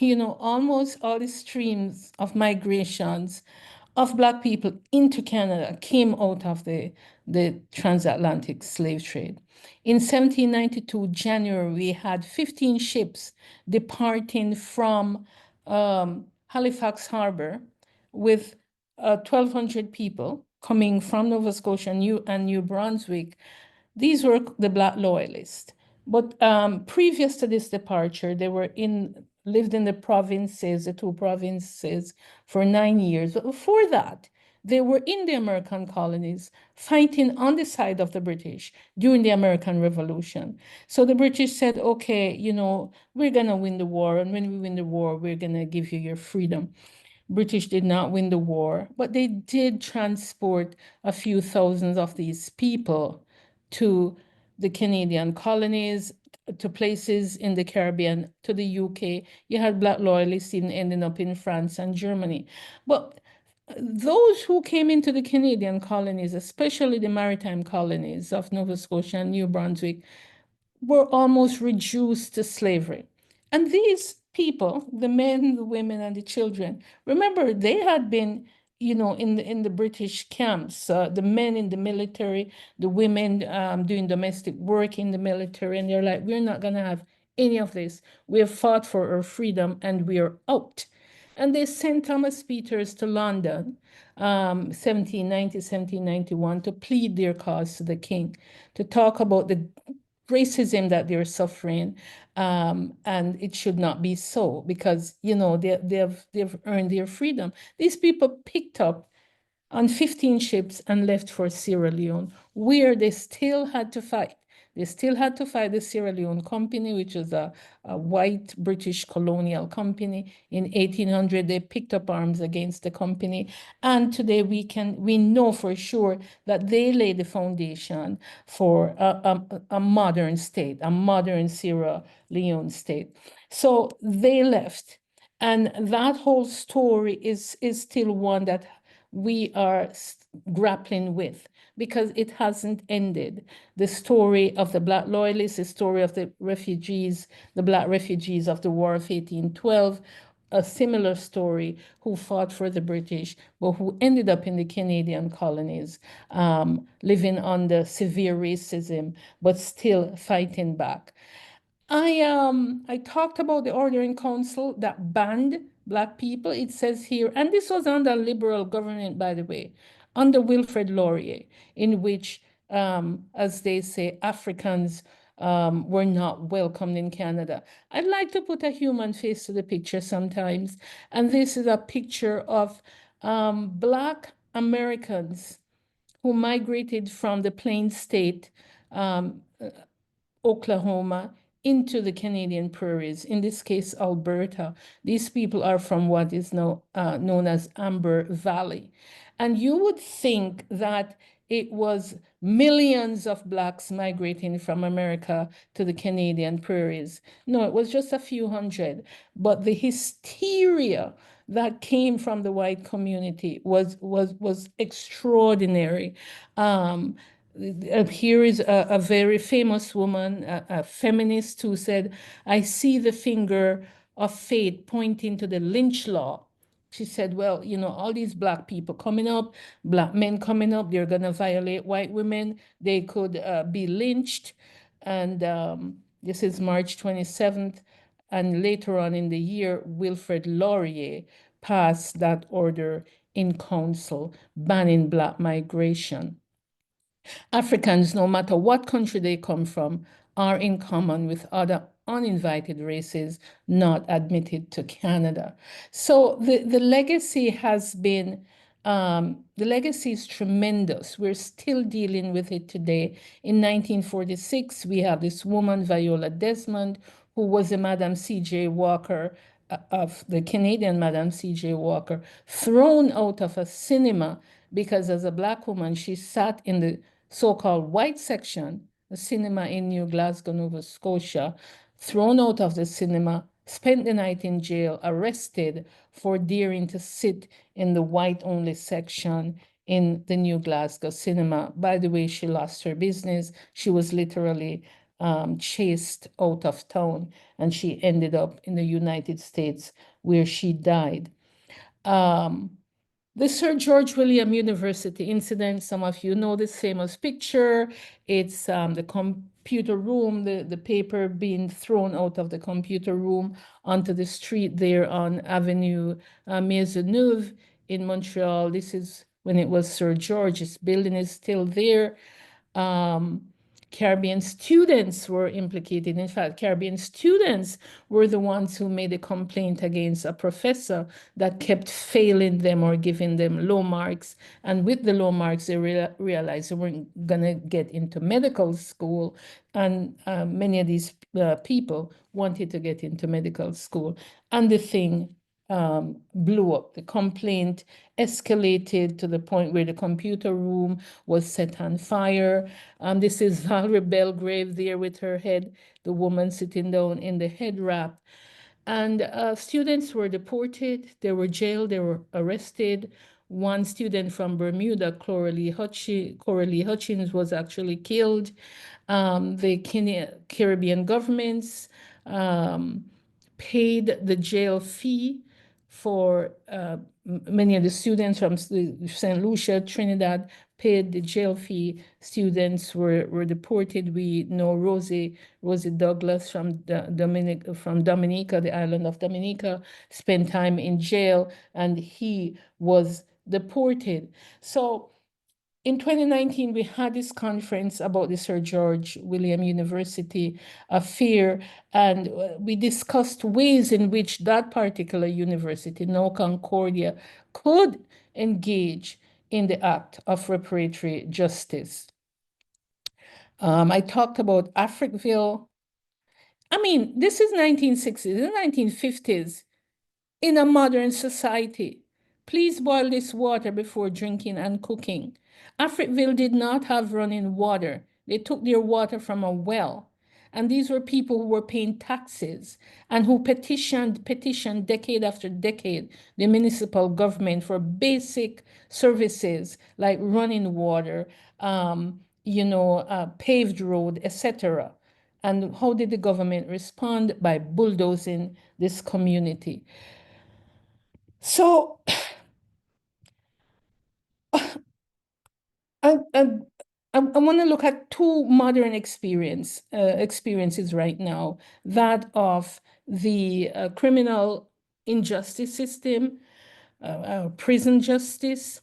almost all the streams of migrations of Black people into Canada came out of the transatlantic slave trade. In 1792, January, we had 15 ships departing from Halifax Harbor with 1,200 people coming from Nova Scotia and New Brunswick. These were the Black loyalists. But previous to this departure, they lived in the provinces, the two provinces, for 9 years. But before that, they were in the American colonies fighting on the side of the British during the American Revolution. So the British said, okay, we're going to win the war. And when we win the war, we're going to give you your freedom. British did not win the war, but they did transport a few thousands of these people to the Canadian colonies, to places in the Caribbean, to the UK. You had Black loyalists even ending up in France and Germany. But those who came into the Canadian colonies, especially the maritime colonies of Nova Scotia and New Brunswick, were almost reduced to slavery. And these people, the men, the women, and the children, remember, they had been, in the British camps, the men in the military, the women doing domestic work in the military, and they're like, we're not going to have any of this. We have fought for our freedom, and we are out. And they sent Thomas Peters to London, 1790, 1791, to plead their cause to the king, to talk about the racism that they're suffering, and it should not be so, because they've earned their freedom. These people picked up on 15 ships and left for Sierra Leone, where they still had to fight. They still had to fight the Sierra Leone Company, which is a white British colonial company. In 1800, they picked up arms against the company. And today we know for sure that they laid the foundation for a modern state, a modern Sierra Leone state. So they left. And that whole story is still one that we are grappling with, because it hasn't ended. The story of the Black loyalists, the story of the refugees, the Black refugees of the War of 1812, a similar story, who fought for the British, but who ended up in the Canadian colonies, living under severe racism, but still fighting back. I talked about the Ordering Council that banned Black people. It says here, and this was under Liberal government, by the way, under Wilfrid Laurier, in which, as they say, Africans were not welcomed in Canada. I'd like to put a human face to the picture sometimes, and this is a picture of Black Americans who migrated from the Plains State, Oklahoma, into the Canadian prairies, in this case, Alberta. These people are from what is now known as Amber Valley. And you would think that it was millions of Blacks migrating from America to the Canadian prairies. No, it was just a few hundred. But the hysteria that came from the white community was extraordinary. Here is a very famous woman, a feminist, who said, I see the finger of fate pointing to the lynch law She said, well, you know, all these Black people coming up, Black men coming up, they're going to violate white women. They could be lynched. And this is March 27th. And later on in the year, Wilfrid Laurier passed that order in council banning Black migration. Africans, no matter what country they come from, are in common with other uninvited races not admitted to Canada. So the legacy has been, the legacy is tremendous. We're still dealing with it today. In 1946, we have this woman, Viola Desmond, who was a Madam C.J. Walker, of the Canadian Madam C.J. Walker, thrown out of a cinema because as a Black woman, she sat in the so-called white section, a cinema in New Glasgow, Nova Scotia, thrown out of the cinema, spent the night in jail, arrested for daring to sit in the white-only section in the New Glasgow cinema. By the way, she lost her business. She was literally chased out of town, and she ended up in the United States where she died. The Sir George William University incident, some of you know this famous picture. It's the computer room, the paper being thrown out of the computer room onto the street there on Avenue Maisonneuve in Montreal. This is when it was Sir George. This building is still there. Caribbean students were implicated. In fact, Caribbean students were the ones who made a complaint against a professor that kept failing them or giving them low marks. And with the low marks, they realized they weren't going to get into medical school. And many of these people wanted to get into medical school. And the thing blew up. The complaint escalated to the point where the computer room was set on fire. This is Valerie Belgrave there with her head, the woman sitting down in the head wrap. And students were deported, they were jailed, they were arrested. One student from Bermuda, Coralie Hutchins, was actually killed. The Caribbean governments paid the jail fee for many of the students from St. Lucia, Trinidad, paid the jail fee. Students were deported. We know Rosie Douglas from Dominica, the island of Dominica, spent time in jail, and he was deported. So in 2019, we had this conference about the Sir George William University affair, and we discussed ways in which that particular university, No Concordia, could engage in the act of reparatory justice. I talked about Africville. I mean, this is 1960s, the 1950s in a modern society. Please boil this water before drinking and cooking. Africville did not have running water. They took their water from a well. And these were people who were paying taxes and who petitioned decade after decade the municipal government for basic services like running water, paved road, etc. And how did the government respond? By bulldozing this community. So I want to look at two modern experiences right now, that of the criminal injustice system, prison justice,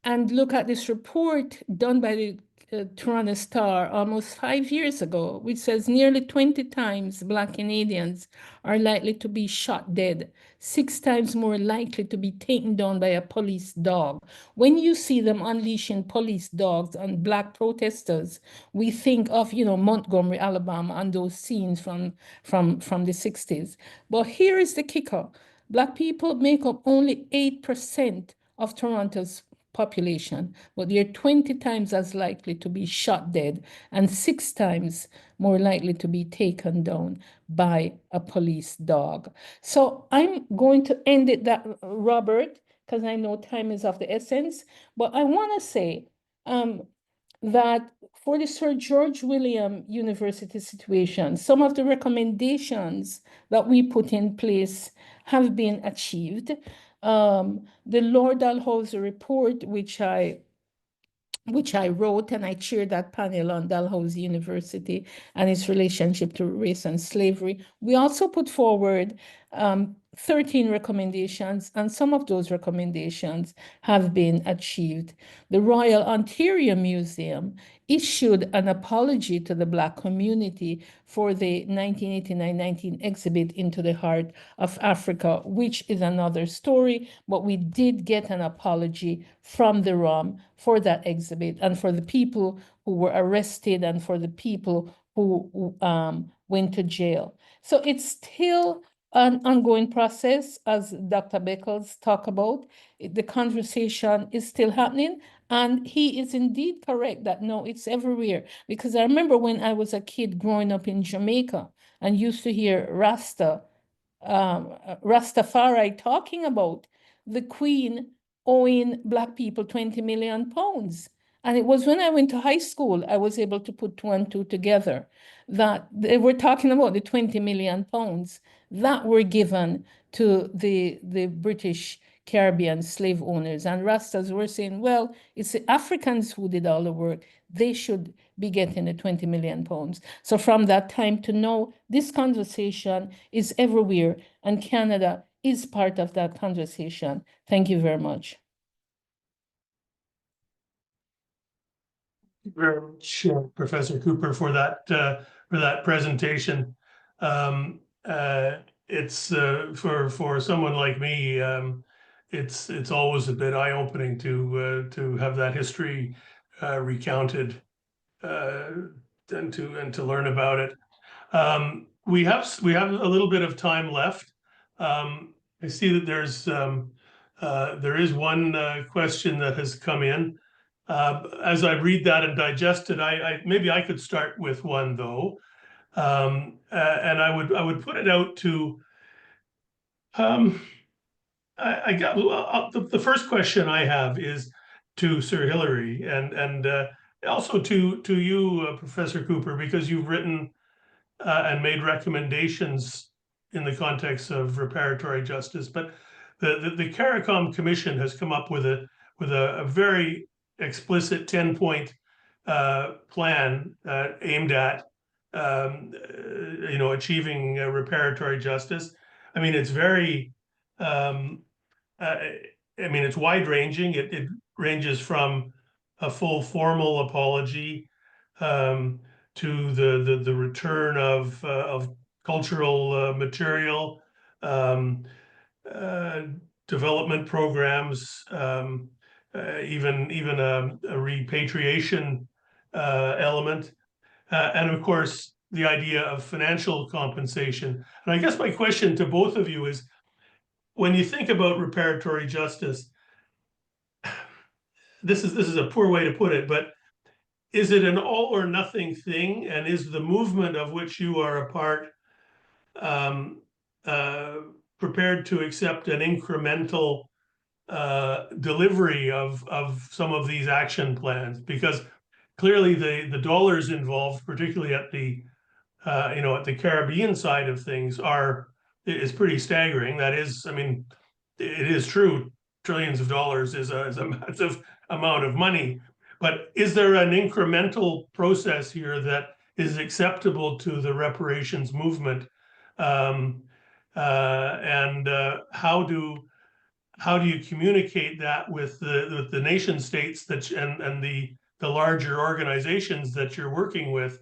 and look at this report done by the Toronto Star almost 5 years ago, which says nearly 20 times Black Canadians are likely to be shot dead, 6 times more likely to be taken down by a police dog. When you see them unleashing police dogs on Black protesters, we think of, Montgomery, Alabama, and those scenes from the 60s. But here is the kicker. Black people make up only 8% of Toronto's population, but they're 20 times as likely to be shot dead and 6 times more likely to be taken down by a police dog. So I'm going to end it that, Robert, because I know time is of the essence, but I want to say that for the Sir George William University situation, some of the recommendations that we put in place have been achieved. The Lord Dalhousie report, which I wrote, and I chaired that panel on Dalhousie University and its relationship to race and slavery. We also put forward 13 recommendations, and some of those recommendations have been achieved. The Royal Ontario Museum issued an apology to the Black community for the 1989-19 exhibit Into the Heart of Africa, which is another story, but we did get an apology from the ROM for that exhibit and for the people who were arrested and for the people who went to jail. So it's still an ongoing process, as Dr. Beckles talked about. The conversation is still happening, and he is indeed correct that no, it's everywhere. Because I remember when I was a kid growing up in Jamaica and used to hear Rastafari talking about the Queen owing Black people 20 million pounds. And it was when I went to high school, I was able to put 2 and 2 together, that they were talking about the 20 million pounds that were given to the British Caribbean slave owners. And Rastas were saying, well, it's the Africans who did all the work. They should be getting the 20 million pounds. So from that time to now, this conversation is everywhere, and Canada is part of that conversation. Thank you very much. Very much, Professor Cooper, for that presentation. It's for someone like me, it's always a bit eye-opening to have that history recounted and to learn about it. We have a little bit of time left. I see that there is one question that has come in. As I read that and digest it, maybe I could start with one though, and I would put it out to. I got the first question I have is to Sir Hilary and also to you, Professor Cooper, because you've written and made recommendations in the context of reparatory justice. But the CARICOM Commission has come up with a very explicit 10-point plan aimed at achieving reparatory justice. I mean, it's very it's wide-ranging. It ranges from a full formal apology to the return of cultural material, development programs, even a repatriation element, and of course the idea of financial compensation. And I guess my question to both of you is, when you think about reparatory justice, this is a poor way to put it, but is it an all or nothing thing? And is the movement of which you are a part prepared to accept an incremental delivery of some of these action plans? Because clearly the dollars involved, particularly at the at the Caribbean side of things, is pretty staggering. That is, I mean, it is true, trillions of dollars is a massive amount of money. But is there an incremental process here that is acceptable to the reparations movement? And how do you communicate that with the nation states that and the larger organizations that you're working with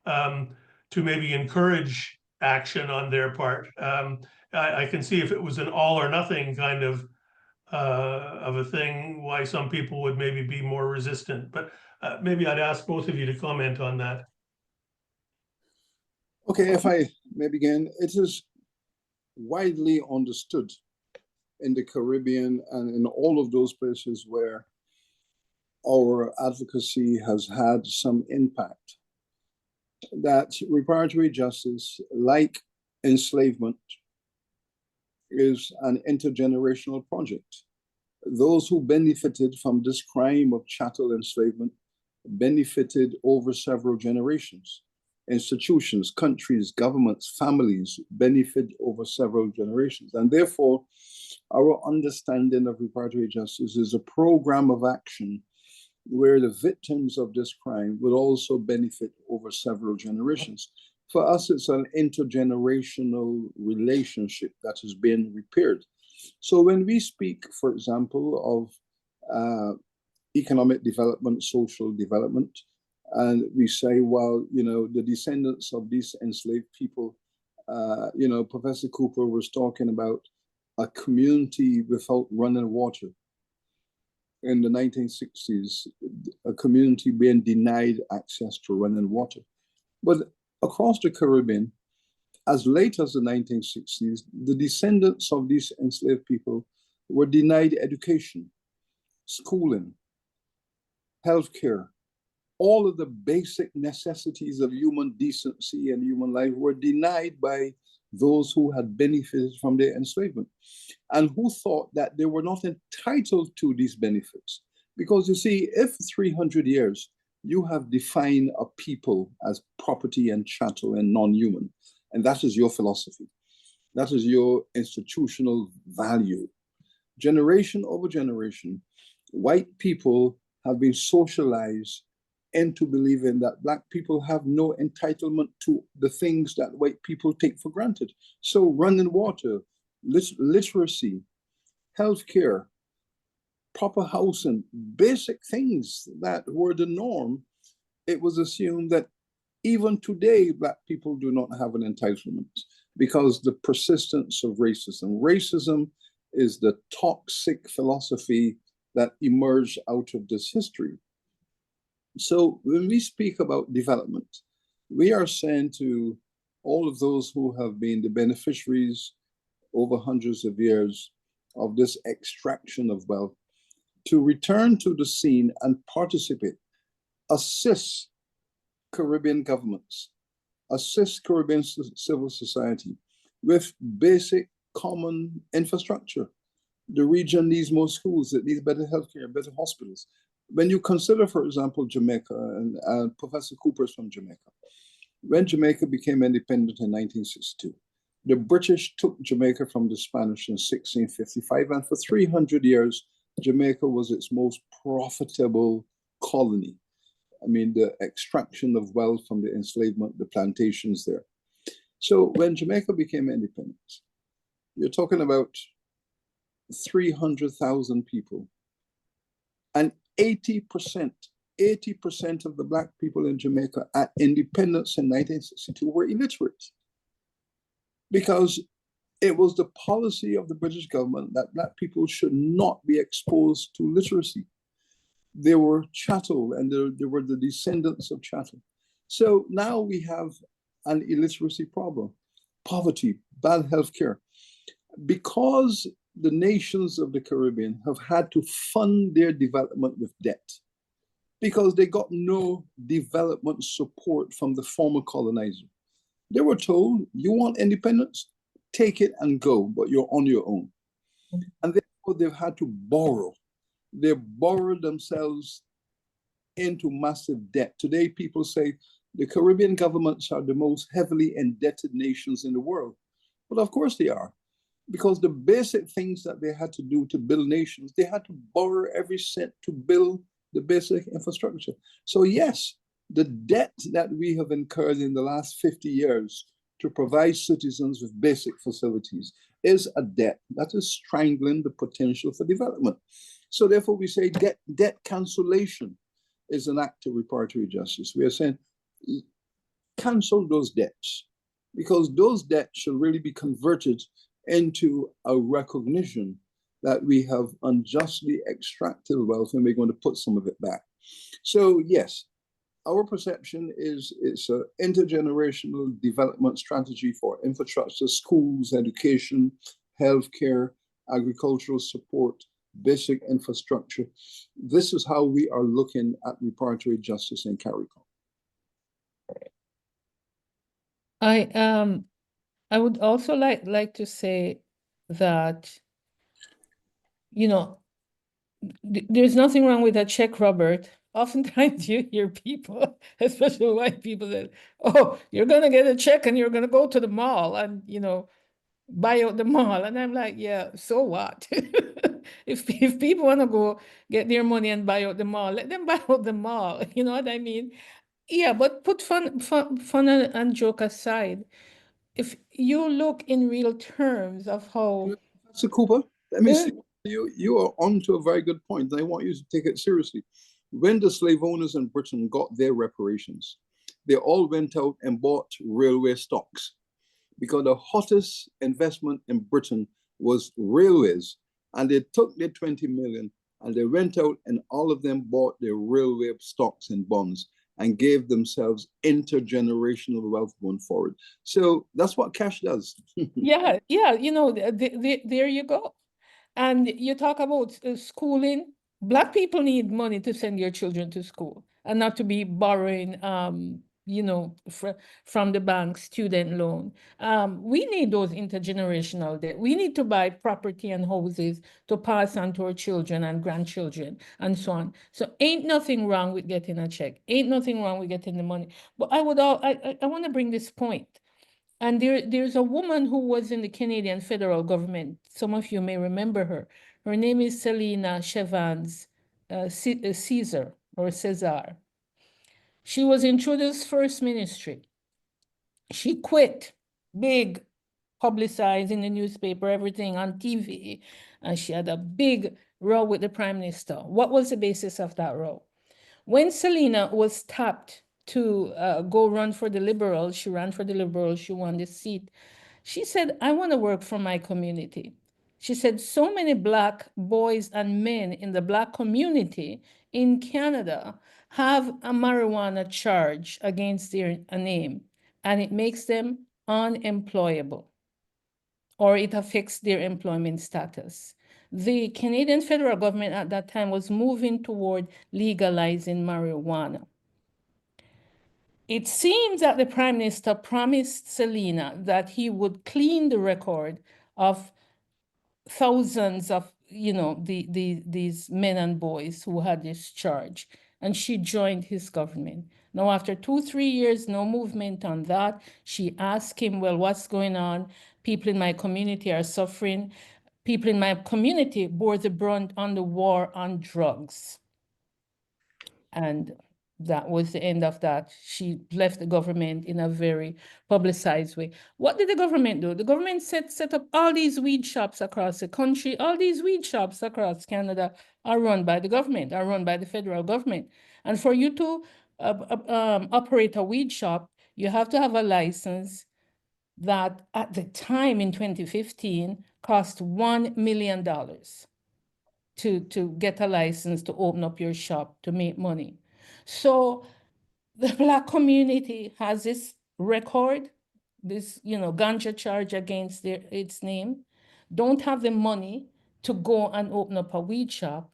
to maybe encourage action on their part? I can see if it was an all or nothing kind of a thing, why some people would maybe be more resistant. But maybe I'd ask both of you to comment on that. Okay, if I may begin, it is widely understood in the Caribbean and in all of those places where our advocacy has had some impact, that reparatory justice, like enslavement, is an intergenerational project. Those who benefited from this crime of chattel enslavement benefited over several generations. Institutions, countries, governments, families benefit over several generations. And therefore, our understanding of reparatory justice is a program of action where the victims of this crime would also benefit over several generations. For us, it's an intergenerational relationship that has been repaired. So when we speak, for example, of economic development, social development, and we say, well, you know, the descendants of these enslaved people, you know, Professor Cooper was talking about a community without running water. In the 1960s, a community being denied access to running water. But across the Caribbean, as late as the 1960s, the descendants of these enslaved people were denied education, schooling, healthcare. All of the basic necessities of human decency and human life were denied by those who had benefited from their enslavement and who thought that they were not entitled to these benefits. Because you see, if 300 years you have defined a people as property and chattel and non-human, and that is your philosophy, that is your institutional value, generation over generation, white people have been socialized into believing that Black people have no entitlement to the things that white people take for granted. So running water, literacy, healthcare, proper housing, basic things that were the norm, it was assumed that even today, Black people do not have an entitlement because the persistence of racism. Racism is the toxic philosophy that emerged out of this history. So when we speak about development, we are saying to all of those who have been the beneficiaries over hundreds of years of this extraction of wealth to return to the scene and participate, assist Caribbean governments, assist Caribbean civil society with basic common infrastructure. The region needs more schools, it needs better healthcare, better hospitals. When you consider, for example, Jamaica, and Professor Cooper is from Jamaica. When Jamaica became independent in 1962, the British took Jamaica from the Spanish in 1655, and for 300 years, Jamaica was its most profitable colony. I mean, the extraction of wealth from the enslavement, the plantations there. So when Jamaica became independent, you're talking about 300,000 people, and 80% of the Black people in Jamaica at independence in 1962 were illiterate, because it was the policy of the British government that Black people should not be exposed to literacy. They were chattel, and they were the descendants of chattel. So now we have an illiteracy problem, poverty, bad healthcare. Because the nations of the Caribbean have had to fund their development with debt, because they got no development support from the former colonizer. They were told, you want independence? Take it and go, but you're on your own. And therefore they've had to borrow. They borrowed themselves into massive debt. Today, people say the Caribbean governments are the most heavily indebted nations in the world. But of course they are, because the basic things that they had to do to build nations, they had to borrow every cent to build the basic infrastructure. So yes, the debt that we have incurred in the last 50 years to provide citizens with basic facilities is a debt that is strangling the potential for development. So therefore we say debt cancellation is an act of reparatory justice. We are saying cancel those debts, because those debts should really be converted into a recognition that we have unjustly extracted wealth and we're going to put some of it back. So yes, our perception is it's an intergenerational development strategy for infrastructure, schools, education, healthcare, agricultural support, basic infrastructure. This is how we are looking at reparatory justice in CARICOM. I would also like to say that, you know, there's nothing wrong with a check, Robert. Oftentimes you hear people, especially white people, that, oh, you're going to get a check and you're going to go to the mall. And, you know, buy out the mall. And I'm like, yeah, so what? If people want to go get their money and buy out the mall, let them buy out the mall. You know what I mean? Yeah, but put fun and joke aside. If you look in real terms of how Professor Cooper, let me Yeah. see. You are on to a very good point, and I want you to take it seriously. When the slave owners in Britain got their reparations, they all went out and bought railway stocks because the hottest investment in Britain was railways. And they took their 20 million and they went out and all of them bought their railway stocks and bonds and gave themselves intergenerational wealth going forward. So that's what cash does. Yeah, you know, there you go. And you talk about schooling. Black people need money to send their children to school and not to be borrowing, you know, from the bank student loan. We need those intergenerational debt. We need to buy property and houses to pass on to our children and grandchildren and so on. So ain't nothing wrong with getting a check. Ain't nothing wrong with getting the money. But I want to bring this point. And there's a woman who was in the Canadian federal government. Some of you may remember her. Her name is Selena Chevans Caesar or Cesar. She was in Trudeau's first ministry. She quit, big, publicized in the newspaper, everything on TV. And she had a big row with the prime minister. What was the basis of that row? When Selena was tapped to go run for the Liberals, she ran for the Liberals, she won the seat. She said, I want to work for my community. She said, so many Black boys and men in the Black community in Canada have a marijuana charge against their name, and it makes them unemployable, or it affects their employment status. The Canadian federal government at that time was moving toward legalizing marijuana. It seems that the Prime Minister promised Selena that he would clean the record of thousands of, you know, these men and boys who had this charge. And she joined his government. Now, after 2-3 years, no movement on that. She asked him, well, what's going on? People in my community are suffering. People in my community bore the brunt on the war on drugs. And that was the end of that. She left the government in a very publicized way. What did the government do? The government set up all these weed shops across the country. All these weed shops across Canada are run by the government, are run by the federal government. And for you to operate a weed shop, you have to have a license that at the time in 2015 cost $1 million to get a license to open up your shop to make money. So the Black community has this record, this, you know, ganja charge against its name, don't have the money to go and open up a weed shop.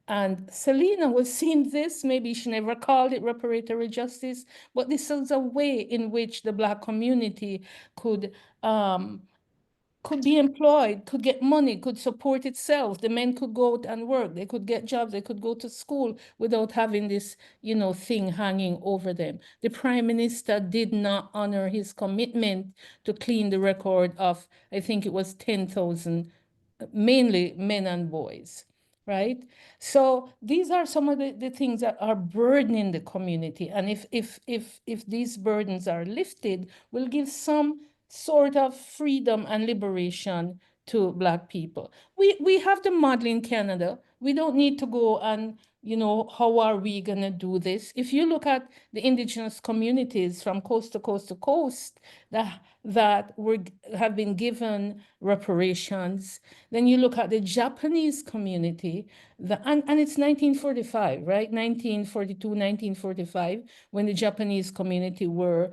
And Selena was seeing this, maybe she never called it reparatory justice, but this is a way in which the Black community could be employed, could get money, could support itself. The men could go out and work. They could get jobs. They could go to school without having this, you know, thing hanging over them. The Prime Minister did not honor his commitment to clean the record of, I think it was 10,000, mainly men and boys, right? So these are some of the things that are burdening the community. And if these burdens are lifted, we'll give some sort of freedom and liberation to Black people. We have the model in Canada. We don't need to go and, you know, how are we going to do this? If you look at the Indigenous communities from coast to coast to coast that have been given reparations, then you look at the Japanese community, and it's 1945, right? 1942, 1945, when the Japanese community were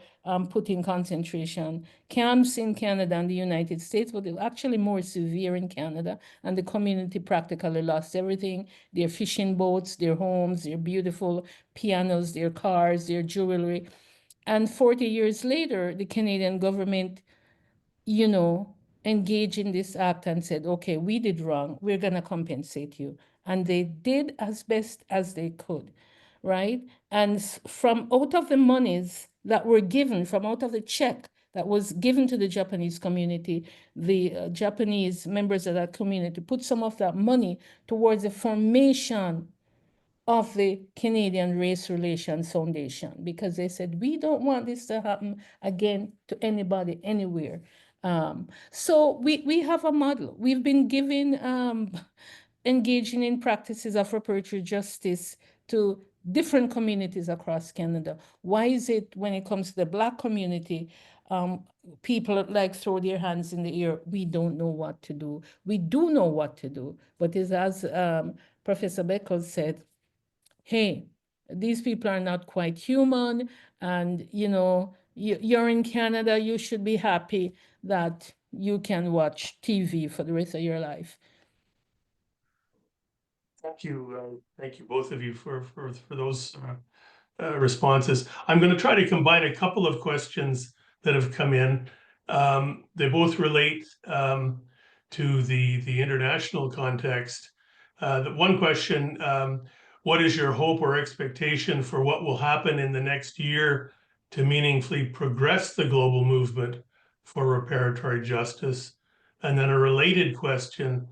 put in concentration camps in Canada and the United States, but they were actually more severe in Canada, and the community practically lost everything, their fishing boats, their homes, their beautiful pianos, their cars, their jewelry. And 40 years later, the Canadian government, you know, engaged in this act and said, okay, we did wrong, we're going to compensate you. And they did as best as they could, right? And from out of the monies that were given, from out of the check that was given to the Japanese community, the Japanese members of that community put some of that money towards the formation of the Canadian Race Relations Foundation, because they said, we don't want this to happen again to anybody, anywhere. So we have a model. We've been given engaging in practices of reparatory justice to different communities across Canada. Why is it when it comes to the Black community, people like throw their hands in the air, we don't know what to do? We do know what to do, but as Professor Beckles said, hey, these people are not quite human, and you're in Canada, you should be happy that you can watch TV for the rest of your life. Thank you both of you for those responses. I'm going to try to combine a couple of questions that have come in. They both relate to the international context. The one question, what is your hope or expectation for what will happen in the next year to meaningfully progress the global movement for reparatory justice? And then a related question,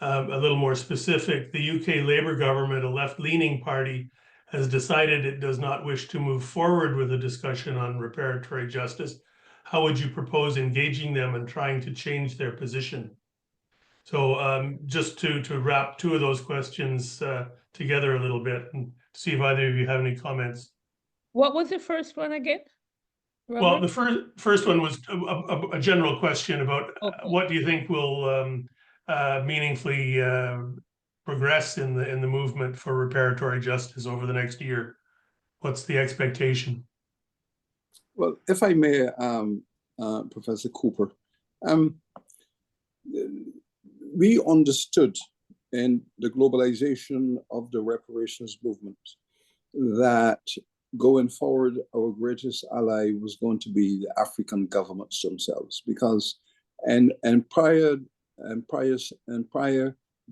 a little more specific, the UK Labour government, a left-leaning party, has decided it does not wish to move forward with a discussion on reparatory justice. How would you propose engaging them and trying to change their position? So just to wrap two of those questions together a little bit and see if either of you have any comments. What was the first one again, Robert? Well, the first one was a general question about what do you think will meaningfully progress in the movement for reparatory justice over the next year? What's the expectation? Well, if I may, Professor Cooper, we understood in the globalization of the reparations movement that going forward, our greatest ally was going to be the African governments themselves, because in prior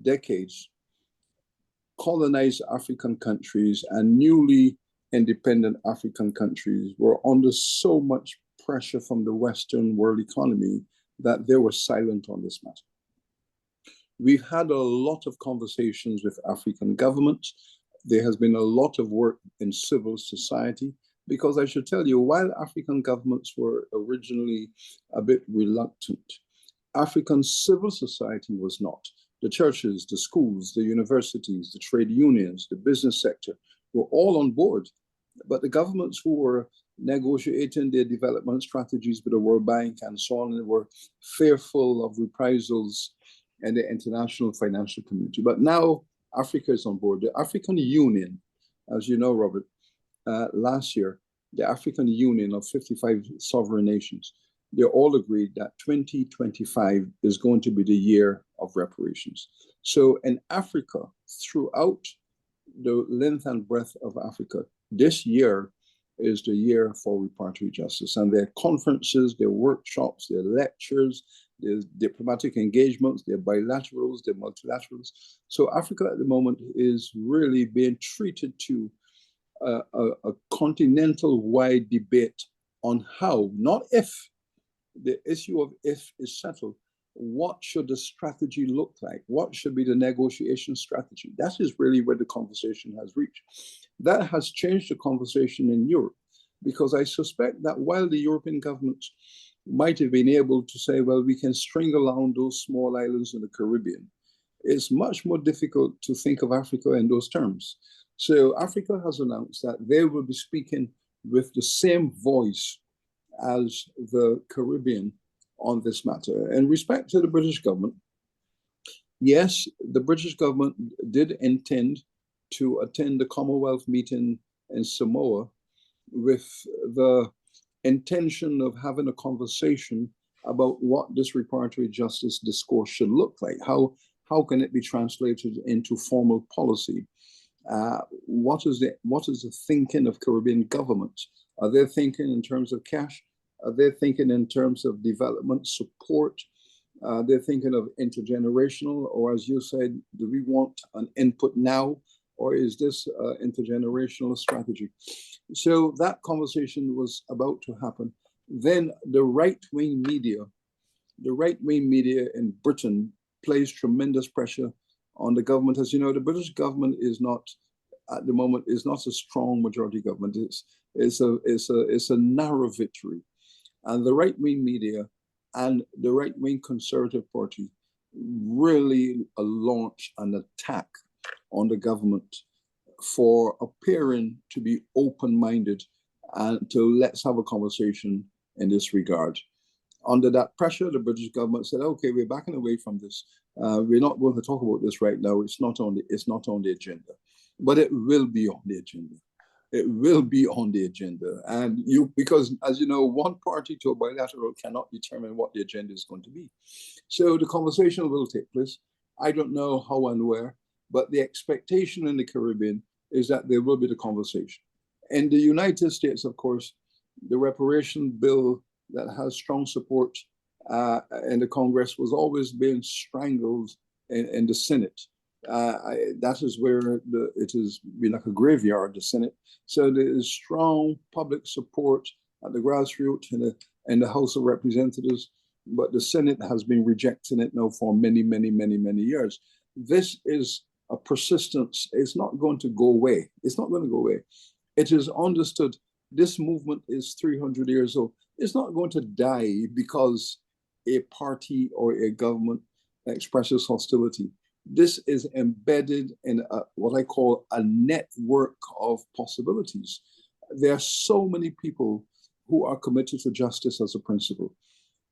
decades, colonized African countries and newly independent African countries were under so much pressure from the Western world economy that they were silent on this matter. We've had a lot of conversations with African governments. There has been a lot of work in civil society, because I should tell you, while African governments were originally a bit reluctant, African civil society was not. The churches, the schools, the universities, the trade unions, the business sector were all on board. But the governments who were negotiating their development strategies with the World Bank and so on, they were fearful of reprisals and the international financial community. But now Africa is on board. The African Union, as you know, Robert, last year, the African Union of 55 sovereign nations, they all agreed that 2025 is going to be the year of reparations. So in Africa, throughout the length and breadth of Africa, this year is the year for reparatory justice. And there are conferences, there are workshops, there are lectures, there's diplomatic engagements, there are bilaterals, there are multilaterals. So Africa at the moment is really being treated to a continental-wide debate on how, not if. The issue of if is settled. What should the strategy look like? What should be the negotiation strategy? That is really where the conversation has reached. That has changed the conversation in Europe, because I suspect that while the European governments might have been able to say, well, we can string along those small islands in the Caribbean, it's much more difficult to think of Africa in those terms. So Africa has announced that they will be speaking with the same voice as the Caribbean on this matter. In respect to the British government, yes, the British government did intend to attend the Commonwealth meeting in Samoa with the intention of having a conversation about what this reparatory justice discourse should look like. How can it be translated into formal policy? What is the thinking of Caribbean governments? Are they thinking in terms of cash? Are they thinking in terms of development support? They're thinking of intergenerational, or as you said, do we want an input now, or is this intergenerational strategy? So that conversation was about to happen. then the right-wing media in Britain plays tremendous pressure on the government. As you know, the British government is not, at the moment, is not a strong majority government. It's a narrow victory. And the right-wing media and the right-wing Conservative Party really launch an attack on the government for appearing to be open-minded and to let's have a conversation in this regard. Under that pressure, the British government said, okay, we're backing away from this. We're not going to talk about this right now. It's not on the agenda, but it will be on the agenda. It will be on the agenda. And because as you know, one party to a bilateral cannot determine what the agenda is going to be. So the conversation will take place. I don't know how and where, but the expectation in the Caribbean is that there will be the conversation. In the United States, of course, the reparation bill that has strong support in the Congress was always being strangled in the Senate. That is where it has been like a graveyard, the Senate. So there is strong public support at the grassroots in the House of Representatives, but the Senate has been rejecting it now for many, many, many, many years. This is a persistence. It's not going to go away. It's not going to go away. It is understood this movement is 300 years old. It's not going to die because a party or a government expresses hostility. This is embedded in what I call a network of possibilities. There are so many people who are committed to justice as a principle,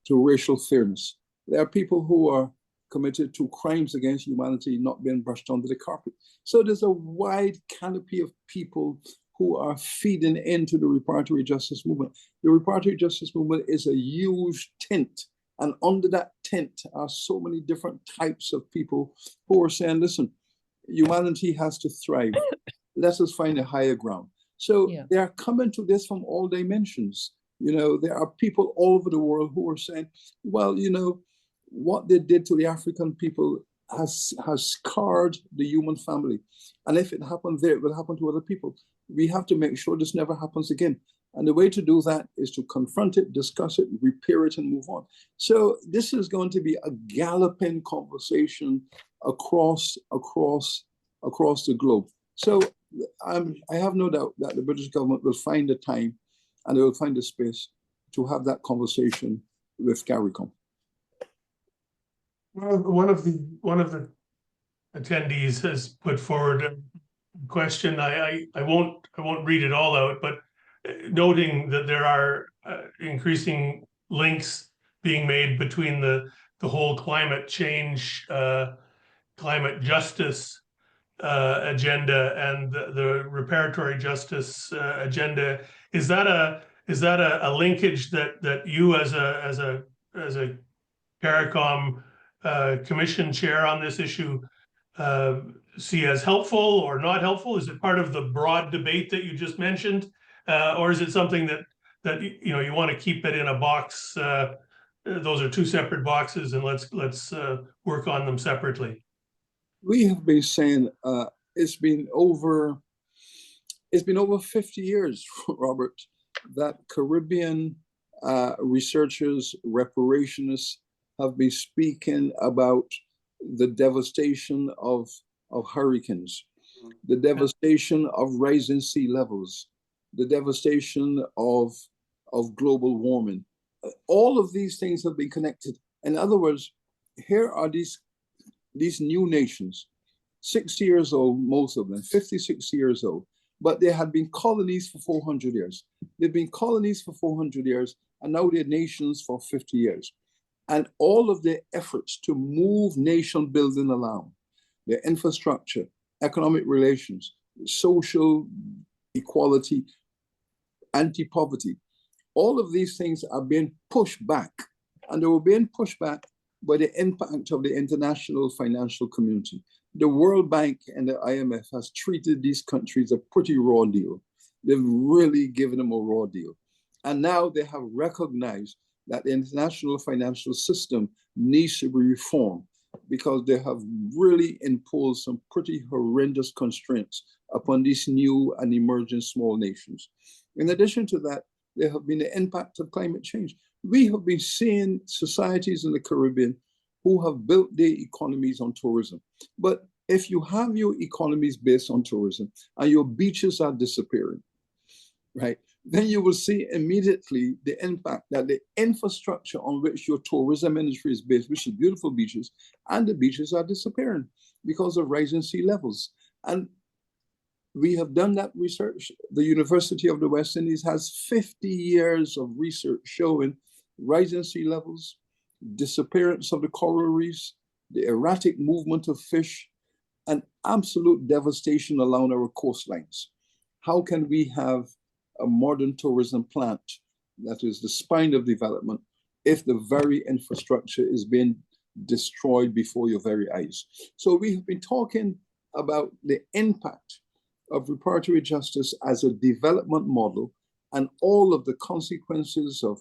to racial fairness. There are people who are committed to crimes against humanity not being brushed under the carpet. So there's a wide canopy of people who are feeding into the reparatory justice movement. The reparatory justice movement is a huge tent, and under that tent are so many different types of people who are saying, listen, humanity has to thrive. Let us find a higher ground. So they are coming to this from all dimensions. You know, there are people all over the world who are saying, well, you know, what they did to the African people has scarred the human family. And if it happened there, it will happen to other people. We have to make sure this never happens again. And the way to do that is to confront it, discuss it, repair it, and move on. So this is going to be a galloping conversation across the globe. So I have no doubt that the British government will find the time and they will find the space to have that conversation with CARICOM. Well, one of the attendees has put forward a question. I won't read it all out, but noting that there are increasing links being made between the whole climate change, climate justice agenda and the reparatory justice agenda. Is that a linkage that you as a CARICOM commission chair on this issue see as helpful or not helpful? Is it part of the broad debate that you just mentioned, or is it something that you know you want to keep it in a box? Those are two separate boxes, and let's work on them separately. We have been saying it's been over 50 years, Robert, that Caribbean researchers, reparationists have been speaking about the devastation of hurricanes, the devastation of rising sea levels, the devastation of global warming. All of these things have been connected. In other words, here are these new nations, 60 years old, most of them, 56 years old, but they had been colonies for 400 years. They've been colonies for 400 years, and now they're nations for 50 years. And all of their efforts to move nation building along, their infrastructure, economic relations, social equality, anti-poverty, all of these things are being pushed back. And they were being pushed back by the impact of the international financial community. The World Bank and the IMF has treated these countries a pretty raw deal. They've really given them a raw deal. And now they have recognized that the international financial system needs to be reformed because they have really imposed some pretty horrendous constraints upon these new and emerging small nations. In addition to that, there have been the impact of climate change. We have been seeing societies in the Caribbean who have built their economies on tourism. But if you have your economies based on tourism and your beaches are disappearing, right, then you will see immediately the impact that the infrastructure on which your tourism industry is based, which is beautiful beaches, and the beaches are disappearing because of rising sea levels. And we have done that research. The University of the West Indies has 50 years of research showing rising sea levels, disappearance of the coral reefs, the erratic movement of fish, and absolute devastation along our coastlines. How can we have a modern tourism plant that is the spine of development if the very infrastructure is being destroyed before your very eyes? So we have been talking about the impact of reparatory justice as a development model and all of the consequences of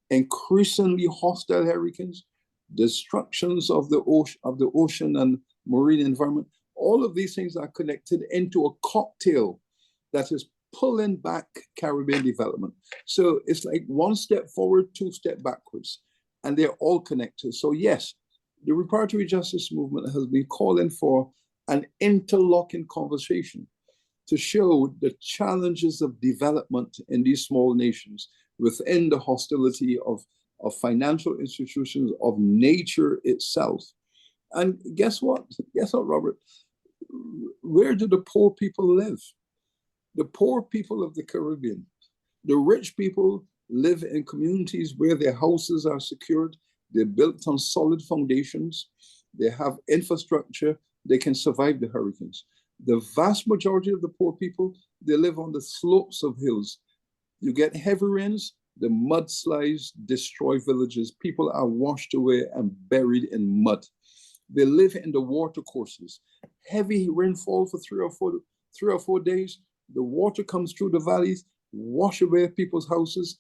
increasingly hostile hurricanes, destructions of the ocean and marine environment. All of these things are connected into a cocktail that is pulling back Caribbean development. So it's like one step forward, two steps backwards, and they're all connected. So yes, the reparatory justice movement has been calling for an interlocking conversation to show the challenges of development in these small nations within the hostility of financial institutions, of nature itself. And guess what? Guess what, Robert? Where do the poor people live? The poor people of the Caribbean. The rich people live in communities where their houses are secured. They're built on solid foundations. They have infrastructure. They can survive the hurricanes. The vast majority of the poor people, they live on the slopes of hills. You get heavy rains, the mudslides destroy villages. People are washed away and buried in mud. They live in the water courses. Heavy rainfall for three or four days. The water comes through the valleys, wash away people's houses.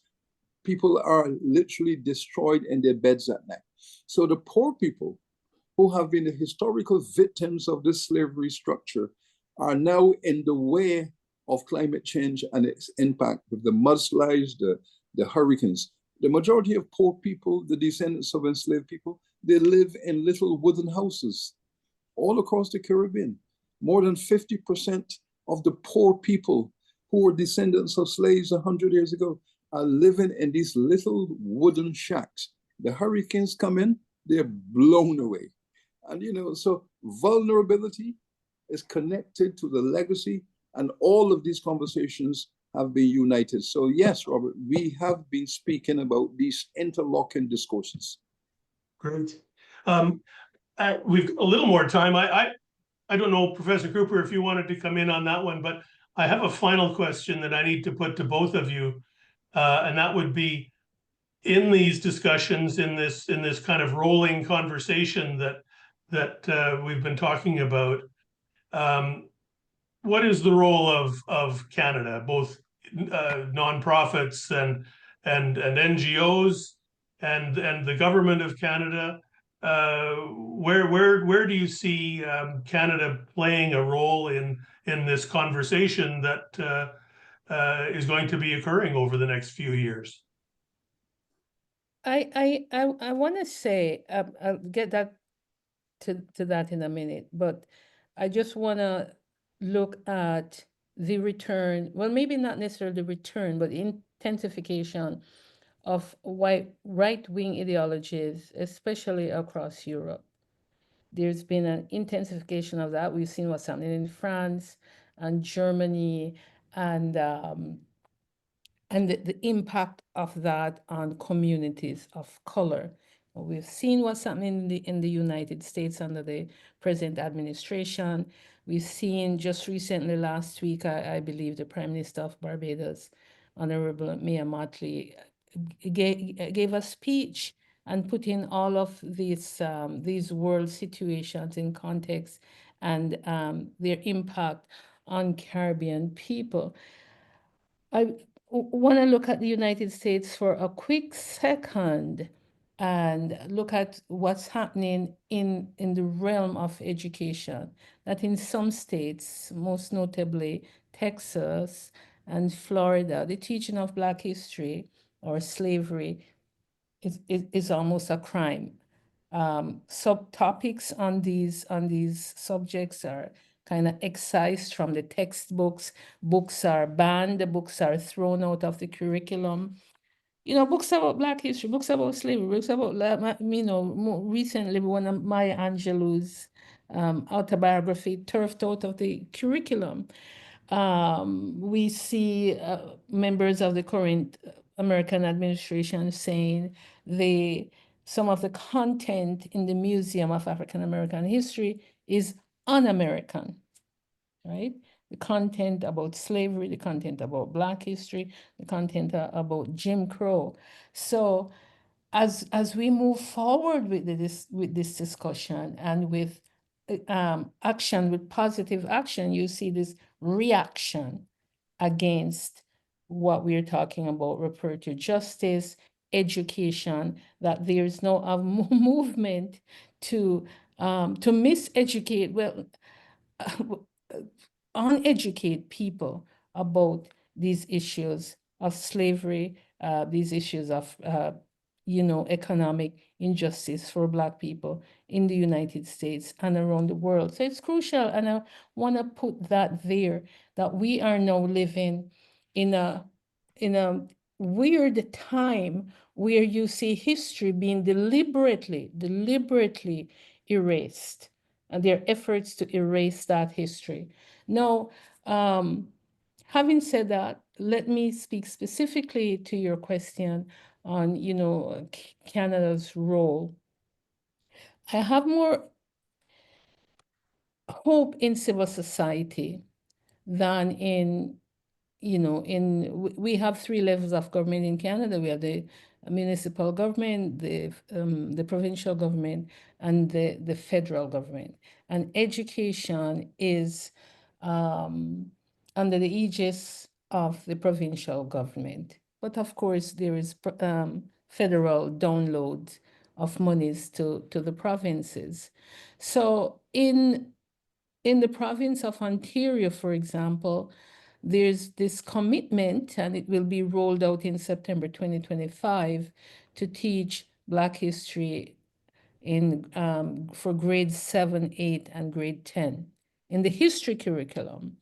People are literally destroyed in their beds at night. So the poor people who have been the historical victims of this slavery structure are now in the way of climate change and its impact with the mudslides, the hurricanes. The majority of poor people, the descendants of enslaved people, they live in little wooden houses all across the Caribbean. More than 50% of the poor people who were descendants of slaves 100 years ago are living in these little wooden shacks. The hurricanes come in, they're blown away. And so vulnerability is connected to the legacy, and all of these conversations have been united. So yes, Robert, we have been speaking about these interlocking discourses. Great. We've a little more time. I don't know, Professor Cooper, if you wanted to come in on that one, but I have a final question that I need to put to both of you, and that would be, in these discussions, in this kind of rolling conversation that we've been talking about, what is the role of Canada, both nonprofits and NGOs and the government of Canada? Where do you see Canada playing a role in this conversation that is going to be occurring over the next few years? I want to say, I'll get that to that in a minute, but I just want to look at the return, well, maybe not necessarily the return, but intensification of right-wing ideologies, especially across Europe. There's been an intensification of that. We've seen what's happening in France and Germany, and the impact of that on communities of color. We've seen what's happening in the United States under the present administration. We've seen just recently, last week, I believe, the Prime Minister of Barbados, Honorable Mia Mottley, gave a speech and put in all of these world situations in context and their impact on Caribbean people. I want to look at the United States for a quick second and look at what's happening in the realm of education, that in some states, most notably Texas and Florida, the teaching of Black history or slavery is almost a crime. Subtopics on these subjects are kind of excised from the textbooks. Books are banned. The books are thrown out of the curriculum. Books about Black history, books about slavery, books about, more recently, one of Maya Angelou's autobiography turfed out of the curriculum. We see members of the current American administration saying some of the content in the Museum of African American History is un-American, right? The content about slavery, the content about Black history, the content about Jim Crow. So as we move forward with this discussion and with action, with positive action, you see this reaction against what we're talking about, reparatory justice, education, that there's no movement to miseducate, uneducate people about these issues of slavery, these issues of economic injustice for Black people in the United States and around the world. So it's crucial, and I want to put that there, that we are now living in a weird time where you see history being deliberately erased, and there are efforts to erase that history. Now, having said that, let me speak specifically to your question on, Canada's role. I have more hope in civil society than we have three levels of government in Canada. We have the municipal government, the provincial government, and the federal government. And education is under the aegis of the provincial government. But of course, there is federal download of monies to the provinces. So in the province of Ontario, for example, there's this commitment, and it will be rolled out in September 2025, to teach Black history for grades 7, 8, and grade 10 in the history curriculum.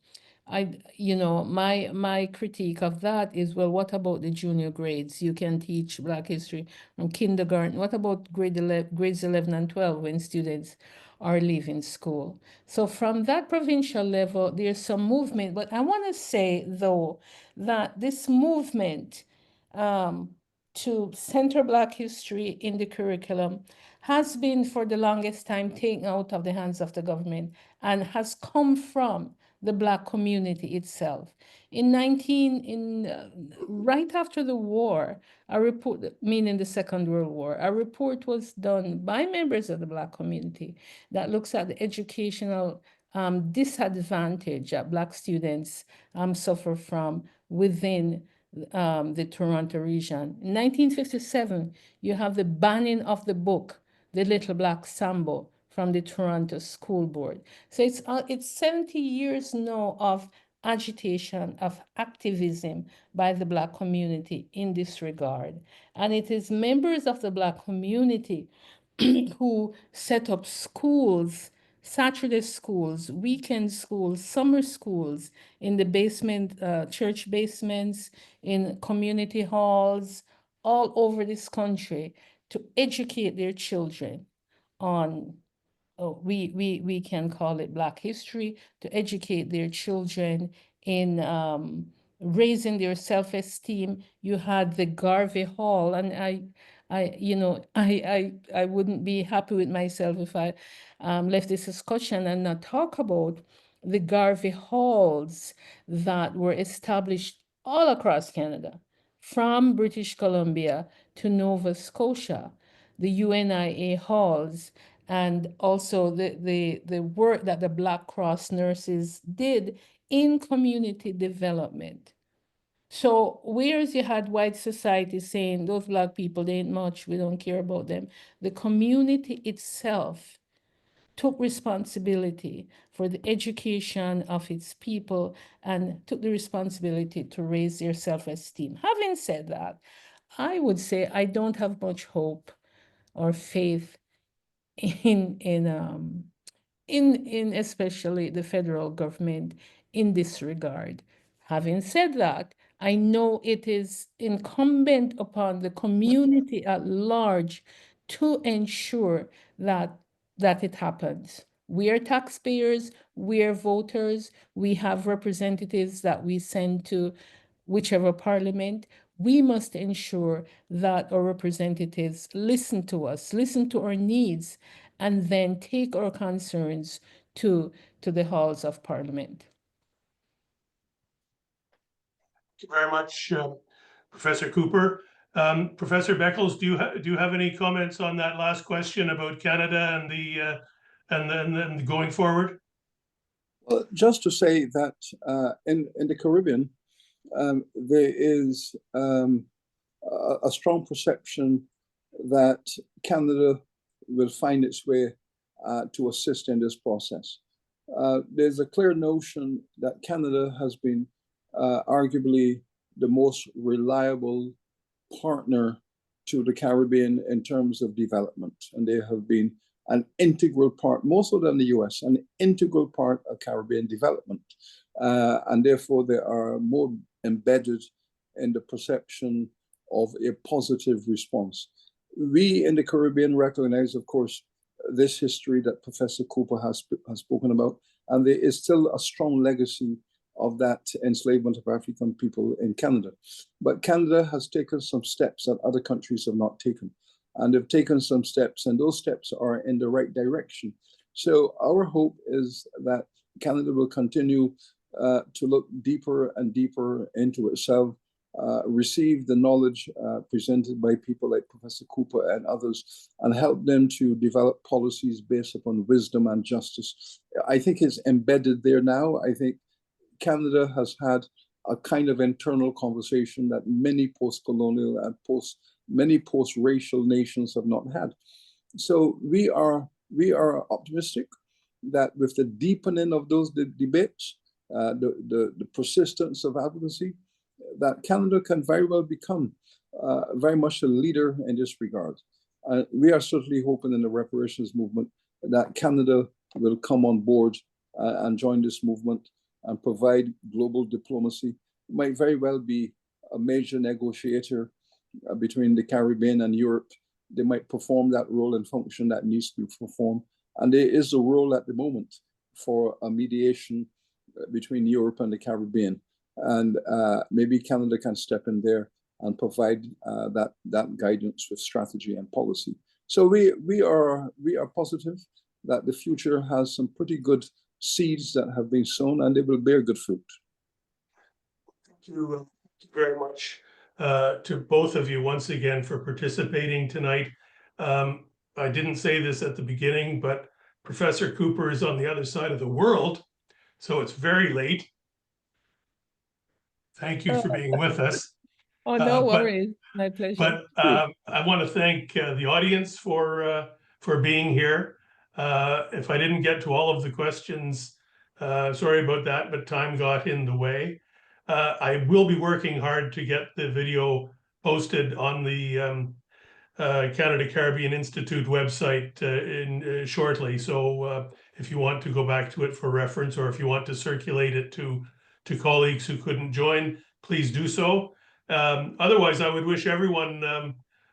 My critique of that is, well, what about the junior grades? You can teach Black history from kindergarten. What about grades 11 and 12 when students are leaving school? So from that provincial level, there's some movement. But I want to say, though, that this movement to center Black history in the curriculum has been for the longest time taken out of the hands of the government and has come from the Black community itself. Right after the war, a report, meaning the Second World War, a report was done by members of the Black community that looks at the educational disadvantage that Black students suffer from within the Toronto region. In 1957, you have the banning of the book, The Little Black Sambo, from the Toronto School Board. So it's 70 years now of agitation, of activism by the Black community in this regard. And it is members of the Black community who set up schools, Saturday schools, weekend schools, summer schools in the basement, church basements, in community halls, all over this country, to educate their children on, we can call it Black history, to educate their children in raising their self-esteem. You had the Garvey Hall, and I wouldn't be happy with myself if I left this discussion and not talk about the Garvey Halls that were established all across Canada, from British Columbia to Nova Scotia, the UNIA halls, and also the work that the Black Cross nurses did in community development. So whereas you had white society saying, those Black people, they ain't much, we don't care about them, the community itself took responsibility for the education of its people and took the responsibility to raise their self-esteem. Having said that, I would say I don't have much hope or faith in especially the federal government in this regard. Having said that, I know it is incumbent upon the community at large to ensure that it happens. We are taxpayers, we are voters, we have representatives that we send to whichever parliament. We must ensure that our representatives listen to us, listen to our needs, and then take our concerns to the halls of parliament. Thank you very much, Professor Cooper. Professor Beckles, do you have any comments on that last question about Canada and the and then going forward? Well, just to say that in the Caribbean, there is a strong perception that Canada will find its way to assist in this process. There's a clear notion that Canada has been arguably the most reliable partner to the Caribbean in terms of development, and they have been an integral part, more so than the US, an integral part of Caribbean development. And therefore, they are more embedded in the perception of a positive response. We in the Caribbean recognize, of course, this history that Professor Cooper has spoken about, and there is still a strong legacy of that enslavement of African people in Canada. But Canada has taken some steps that other countries have not taken. And they've taken some steps, and those steps are in the right direction. So our hope is that Canada will continue to look deeper and deeper into itself, receive the knowledge presented by people like Professor Cooper and others, and help them to develop policies based upon wisdom and justice. I think it's embedded there now. I think Canada has had a kind of internal conversation that many post-colonial and many post-racial nations have not had. So we are optimistic that with the deepening of those debates, the persistence of advocacy, that Canada can very well become very much a leader in this regard. We are certainly hoping in the reparations movement that Canada will come on board and join this movement and provide global diplomacy. It might very well be a major negotiator between the Caribbean and Europe. They might perform that role and function that needs to be performed. And there is a role at the moment for a mediation between Europe and the Caribbean. And maybe Canada can step in there and provide that guidance with strategy and policy. So we are positive that the future has some pretty good seeds that have been sown, and they will bear good fruit. Thank you very much to both of you once again for participating tonight. I didn't say this at the beginning, but Professor Cooper is on the other side of the world, so it's very late. Thank you for being with us. Oh, no worries. My pleasure. But I want to thank the audience for being here. If I didn't get to all of the questions, sorry about that, but time got in the way. I will be working hard to get the video posted on the Canada Caribbean Institute website shortly. So if you want to go back to it for reference, or if you want to circulate it to colleagues who couldn't join, please do so. Otherwise, I would wish everyone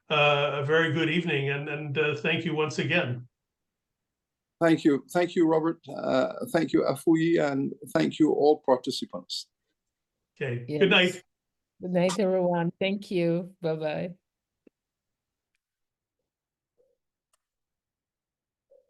a very good evening, and thank you once again. Thank you, Robert. Thank you, Afua, and thank you all participants. Okay, Yes. good night. Good night, everyone. Thank you. Bye-bye.